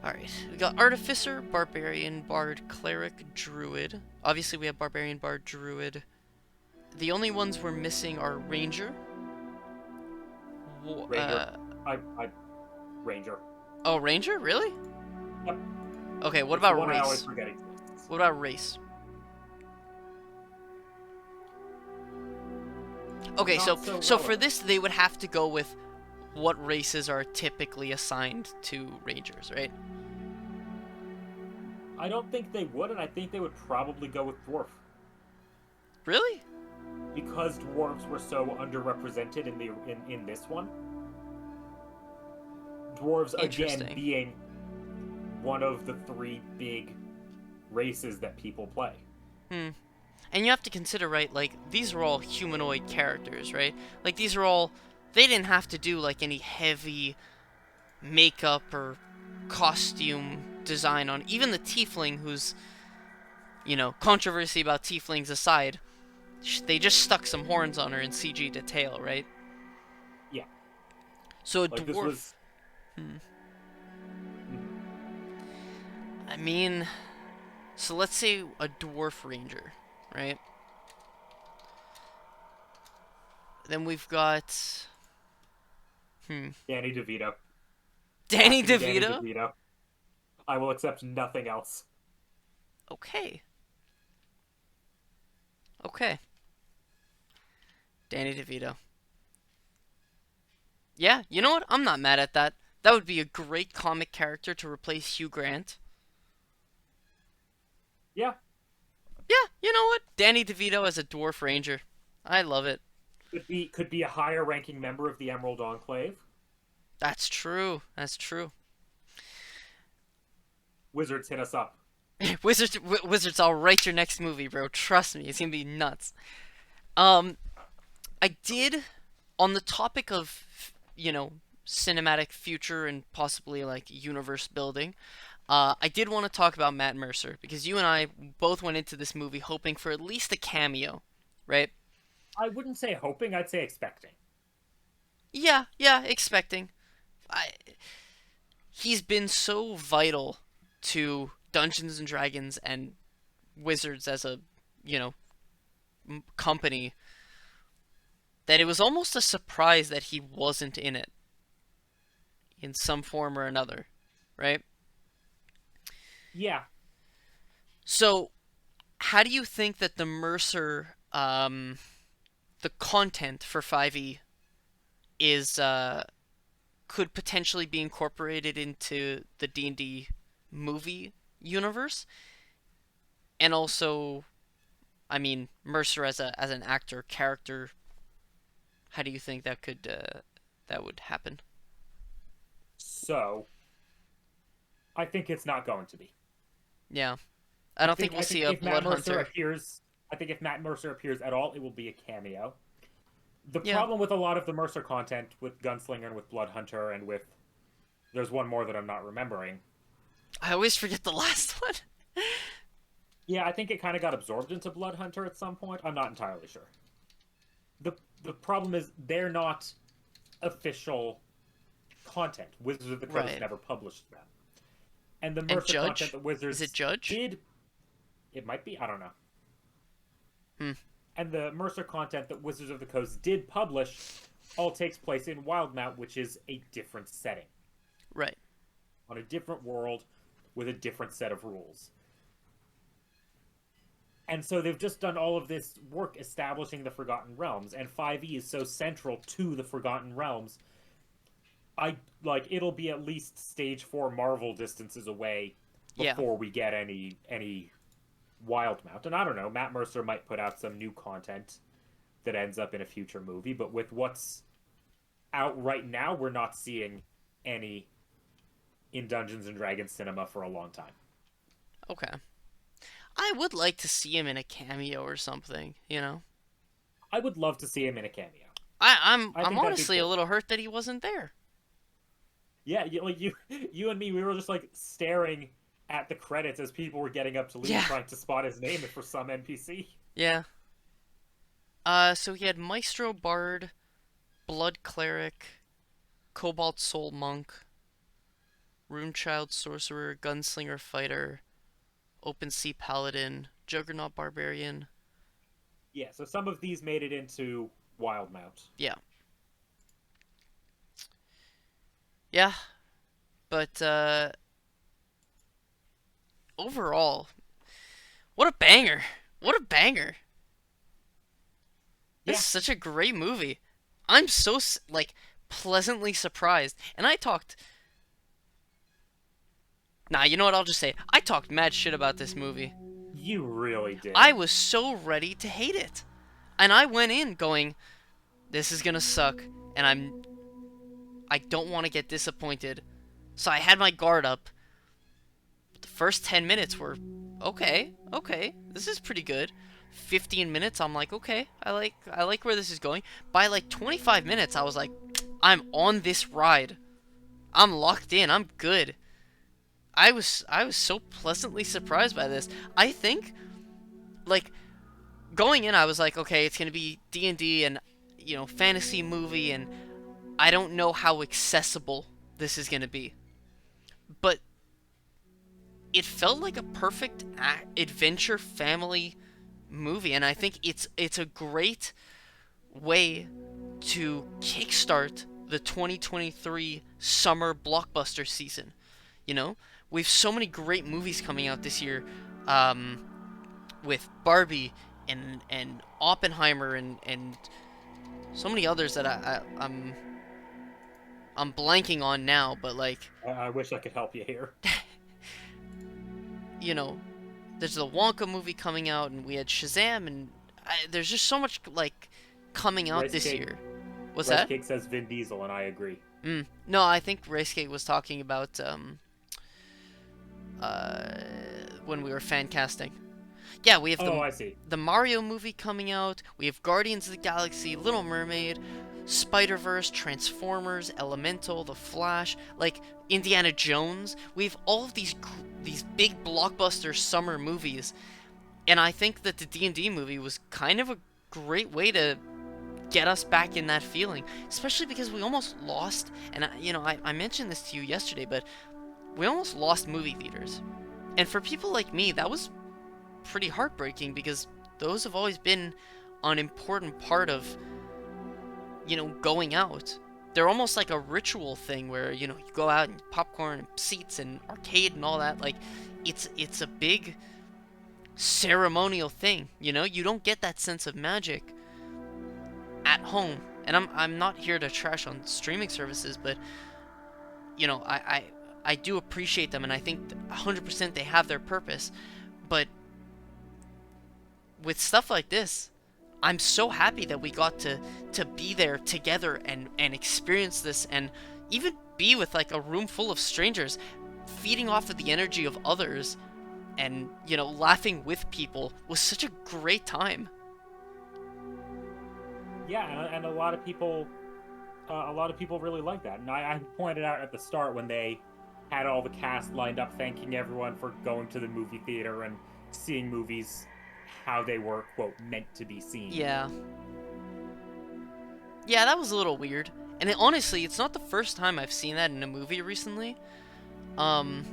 alright, we got Artificer, Barbarian, Bard, Cleric, Druid. Obviously we have Barbarian, Bard, Druid. The only ones we're missing are Ranger. Ranger. Ranger. Oh, Ranger? Really? Yep. Okay, what It's the about one I always race? forget. What about race? Okay, so for this they would have to go with what races are typically assigned to Rangers, right? I don't think they would, and I think they would probably go with dwarf. Really? Because dwarves were so underrepresented in this one. Dwarves again being one of the three big races that people play. And you have to consider, right, like, these are all humanoid characters, right? Like, these are all... They didn't have to do, like, any heavy makeup or costume design on... Even the tiefling who's, controversy about tieflings aside, they just stuck some horns on her in CG detail, right? Yeah. So a like dwarf... Was... I mean... So let's say a dwarf ranger, right? Then we've got... Danny DeVito. Danny DeVito? Danny DeVito. I will accept nothing else. Okay. Okay. Danny DeVito. Yeah, you know what? I'm not mad at that. That would be a great comic character to replace Hugh Grant. Yeah. Yeah, You know what? Danny DeVito as a dwarf ranger. I love it. Could be a higher ranking member of the Emerald Enclave. That's true. That's true. Wizards, hit us up. Wizards, I'll write your next movie, bro. Trust me, it's gonna be nuts. Um, I did, on the topic of, cinematic future and possibly like universe building. I did want to talk about Matt Mercer because you and I both went into this movie hoping for at least a cameo, right? I wouldn't say hoping, I'd say expecting. Yeah, yeah, expecting. I He's been so vital to Dungeons and Dragons and Wizards as a, you know, company that it was almost a surprise that he wasn't in it in some form or another, right? Yeah, So, how do you think that the Mercer, the content for 5e is could potentially be incorporated into the D&D movie universe? And also, I mean, Mercer as an actor character, how do you think that would happen? so I think it's not going to be. Yeah, I don't think we'll I see think a if Matt blood Mercer hunter. appears, I think if Matt Mercer appears at all, it will be a cameo. The Yeah, problem with a lot of the Mercer content with Gunslinger and with Blood Hunter and with there's one more that I'm not remembering. I always forget the last one. Yeah, I think it kind of got absorbed into Blood Hunter at some point. I'm not entirely sure. the The problem is they're not official content. Wizards of the Coast Right. never published them, and the And Mercer content Judge? that Is it Wizards Judge? did, it might be, I don't know. Hmm. And the Mercer content that Wizards of the Coast did publish all takes place in Wildmount, which is a different setting, Right. on a different world, with a different set of rules. And so they've just done all of this work establishing the Forgotten Realms, and 5e is so central to the Forgotten Realms. I like it'll be at least stage 4 Marvel distances away Yeah. before we get any Wildmount. And I don't know, Matt Mercer might put out some new content that ends up in a future movie, but with what's out right now, we're not seeing any in Dungeons and Dragons cinema for a long time. Okay. I would like to see him in a cameo or something, you know? I would love to see him in a cameo. I I'm think that'd be honestly a cool. little hurt that he wasn't there. Yeah, you and me, we were just like staring at the credits as people were getting up to leave, Yeah. trying to spot his name for some NPC. Yeah. So he had Maestro Bard, Blood Cleric, Cobalt Soul Monk, Runechild Sorcerer, Gunslinger Fighter, Open Sea Paladin, Juggernaut Barbarian. Yeah, so some of these made it into Wildmount. Yeah. Yeah, but overall, what a banger. What a banger. This Yeah, is such a great movie. I'm so like pleasantly surprised. And I talked Nah, you know what? I'll just say I talked mad shit about this movie. you really I did. was so ready to hate it. And I went in going, this is going to suck and I don't want to get disappointed. So I had my guard up. The first 10 minutes were okay. Okay, this is pretty good. 15 minutes I'm like, okay, I like where this is going. By like 25 minutes I was like, I'm on this ride. I'm locked in. I'm good. I was so pleasantly surprised by this. I think like going in I was like, okay, it's going to be D&D and fantasy movie and I don't know how accessible this is going to be. But it felt like a perfect adventure family movie and I think it's a great way to kickstart the 2023 summer blockbuster season. You know, we have so many great movies coming out this year, um, with Barbie and Oppenheimer and so many others that I'm blanking on now. But like, I wish I could help you here. you know, there's the Wonka movie coming out, and we had Shazam, and there's just so much like coming out Rice this Cake, year. What's Rice that? Cake says Vin Diesel, and I agree. No, I think Racegate was talking about uh, when we were fan casting. Yeah, we have Oh, I see. the Mario movie coming out. We have Guardians of the Galaxy, Little Mermaid, Spider-Verse, Transformers, Elemental, The Flash, like Indiana Jones. We have all of these big blockbuster summer movies, and I think that the D&D movie was kind of a great way to get us back in that feeling, especially because we almost lost, and I mentioned this to you yesterday, but we almost lost movie theaters. And for people like me, that was pretty heartbreaking because those have always been an important part of, going out. They're almost like a ritual thing where, you go out and popcorn and seats and arcade and all that. Like, it's a big ceremonial thing, You don't get that sense of magic at home. And I'm not here to trash on streaming services, but I do appreciate them, and I think 100% they have their purpose. But with stuff like this, I'm so happy that we got to be there together and experience this, and even be with like a room full of strangers, feeding off of the energy of others, and laughing with people was such a great time. Yeah, and a lot of people really like that. And I pointed out at the start when they had all the cast lined up, thanking everyone for going to the movie theater and seeing movies how they were, quote, meant to be seen. Yeah. Yeah, that was a little weird. And honestly, it's not the first time I've seen that in a movie recently. Um,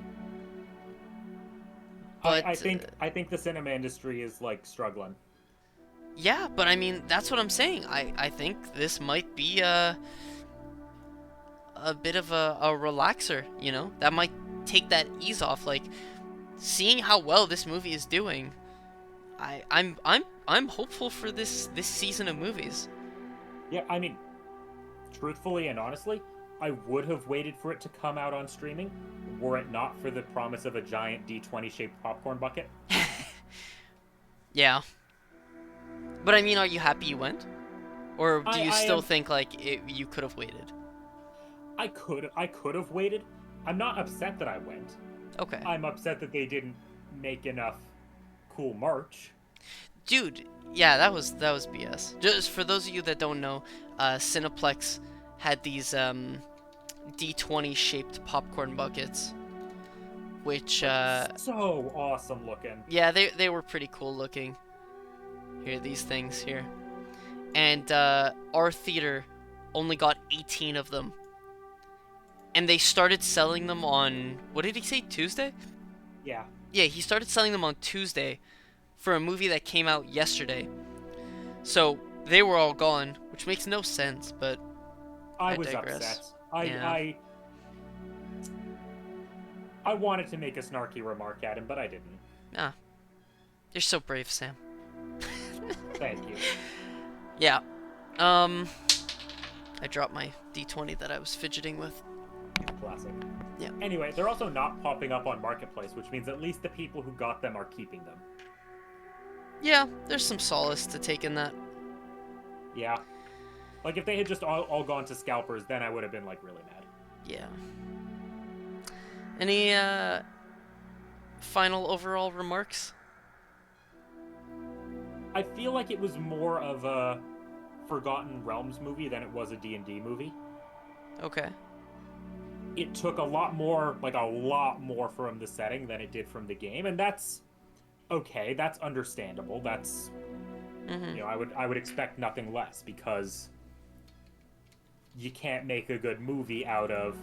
but I think the cinema industry is like struggling. yeah, but I mean, that's what I'm saying. I think this might be a bit of a relaxer, That might take that ease off. Like, seeing how well this movie is doing, I'm hopeful for this season of movies. Yeah, I mean, truthfully and honestly, I would have waited for it to come out on streaming were it not for the promise of a giant D20 shaped popcorn bucket. Yeah. But I mean, are you happy you went? Or do you still am, think like you could have waited? I could have waited. I'm not upset that I went. Okay. I'm upset that they didn't make enough cool merch. Dude, yeah, that was BS. Just for those of you that don't know, Cineplex had these D20 shaped popcorn buckets, which so awesome looking. yeah, they were pretty cool looking. Here, these things here. And our theater only got 18 of them. And they started selling them on, what did he say, Tuesday? Yeah. Yeah, he started selling them on Tuesday for a movie that came out yesterday. So they were all gone, which makes no sense, but I was digress. upset. I wanted to make a snarky remark at him, but I didn't. Ah, you're so brave, Sam. Thank you. Yeah. I dropped my D20 that I was fidgeting with. Classic. Yeah. Anyway, they're also not popping up on Marketplace, which means at least the people who got them are keeping them. Yeah, there's some solace to take in that. Yeah. Like, if they had just all gone to scalpers, then I would have been, like, really mad. Yeah. Any, final overall remarks? I feel like it was more of a Forgotten Realms movie than it was a D&D movie. Okay. It took a lot more from the setting than it did from the game, and that's okay. That's understandable. That's I would expect nothing less, because you can't make a good movie out of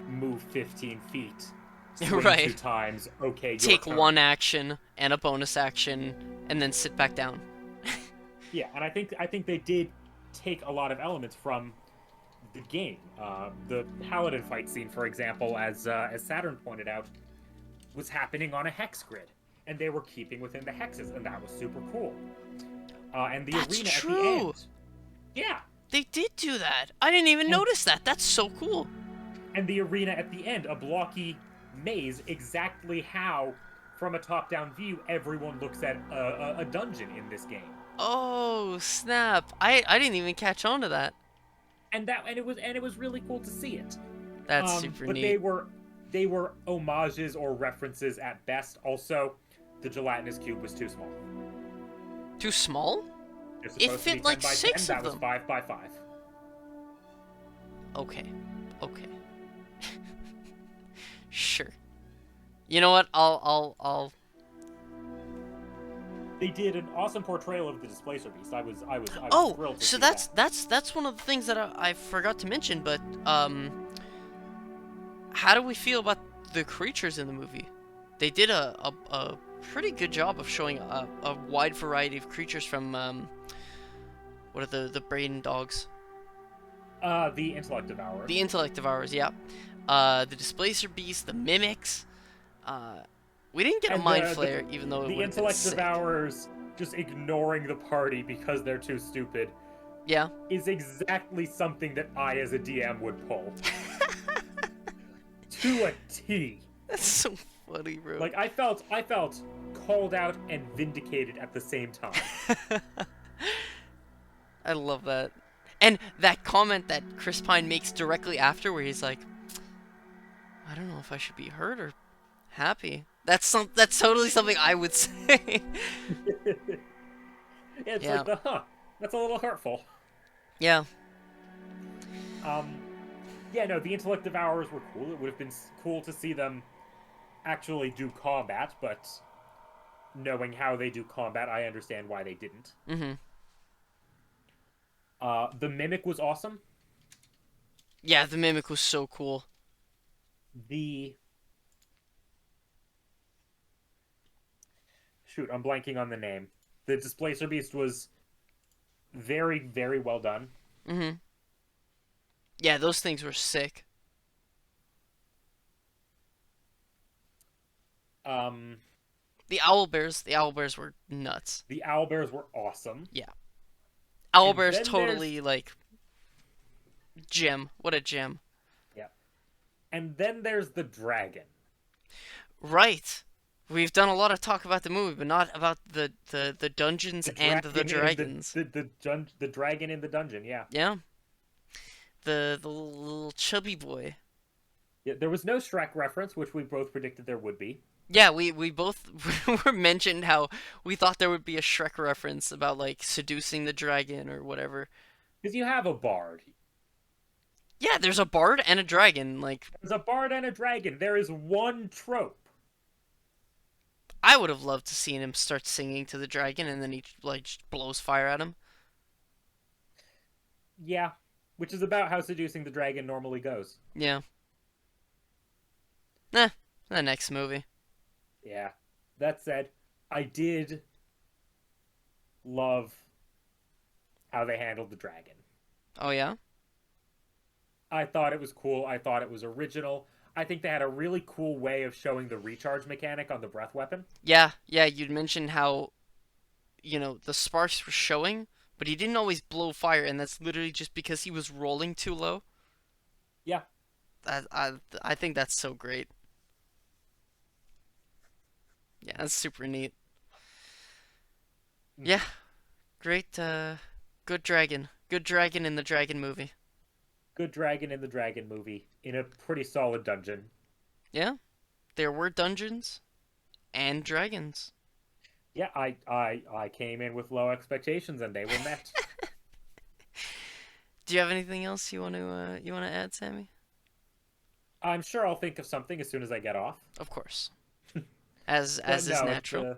move 15 feet, swing Right. 2 times. Okay, Take your turn. one action and a bonus action, and then sit back down. Yeah, and I think they did take a lot of elements from the game. The paladin fight scene, for example, as Saturn pointed out, was happening on a hex grid, and they were keeping within the hexes, and that was super cool. And the That's arena true. at the end, yeah, They did do that. I didn't even notice that. That's so cool. and the arena at the end, a blocky maze, exactly how from a top-down view, everyone looks at a dungeon in this game. Oh, snap. I didn't even catch on to that. And it was really cool to see it. That's super But neat. they were homages or references at best. Also, the gelatinous cube was too small. Too small? It's It supposed to be fit 10 like by 10. 6 of That was them. 5 by 5. Okay. Okay. Sure. You know what? They did an awesome portrayal of the displacer beast. I was Oh, thrilled to so see that's that. that's one of the things that I forgot to mention, but how do we feel about the creatures in the movie? They did a pretty good job of showing a wide variety of creatures from what are the brain dogs? The intellect The devourers. intellect devourers, yeah. The displacer beast, the mimics. Uh, we didn't get a And mind the flare, even though it the would have been intellect sick. devourers just ignoring the party because they're too stupid Yeah. is exactly something that I as a DM would pull. To a T. That's so funny, bro. Like I felt called out and vindicated at the same time. I love that. And that comment that Chris Pine makes directly after, where he's like, "I don't know if I should be hurt or happy." That's totally something I would say. It's Yeah. like that's a little hurtful. Yeah. Um yeah, no, the intellect devourers were cool. It would have been cool to see them actually do combat, but knowing how they do combat, I understand why they didn't. Mhm. The mimic was awesome. Yeah, the mimic was so cool. The shoot, I'm blanking on the name. The displacer beast was very, very well done. Mhm. Yeah, those things were sick. Um, The owl bears were nuts. the owlbears were awesome. Yeah. Owl And bears then there's totally like gem. What a gem. yeah, and then there's the dragon. Right. We've done a lot of talk about the movie, but not about the dungeons The and the dragon in the dragons. the the, the dragon in the dungeon. Yeah, Yeah. The little chubby boy. yeah. There was no Shrek reference, which we both predicted there would be. Yeah, we both were mentioned how we thought there would be a Shrek reference about like seducing the dragon or whatever. Because you have a bard. Yeah, there's a bard and a dragon. Like There's a bard and a dragon. There is one trope. I would have loved to seen him start singing to the dragon and then he like just blows fire at him. Yeah, which is about how seducing the dragon normally goes. Yeah. Nah, the next movie. Yeah. That said, I did love how they handled the dragon. Oh yeah? I thought it was cool. I thought it was original. I think they had a really cool way of showing the recharge mechanic on the breath weapon. Yeah, yeah, you'd mentioned how, the sparks were showing, but he didn't always blow fire, and that's literally just because he was rolling too low. Yeah. I think that's so great. Yeah, that's super neat. Yeah, Mhm. great, good dragon. Good dragon in the dragon movie. Good dragon in the dragon movie in a pretty solid dungeon. Yeah, there were dungeons and dragons. Yeah, I came in with low expectations and they were met. Do you have anything else you want to add, Sammy? I'm sure I'll think of something as soon as I get off. Of course, as But is no, natural.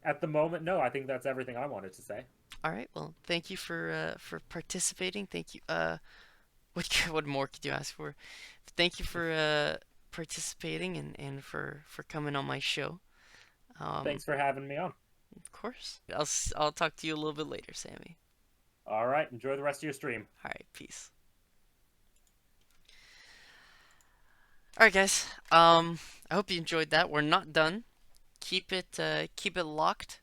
at the moment, no. I think that's everything I wanted to say. All right. Well, thank you for participating. Thank you. What more could you ask for? Thank you for participating and for coming on my show. Thanks Um, for having me on. of course. I'll talk to you a little bit later, Sammy. All right, enjoy the rest of your stream. All right. Peace. All right, guys. I hope you enjoyed that. We're not done. Keep it locked.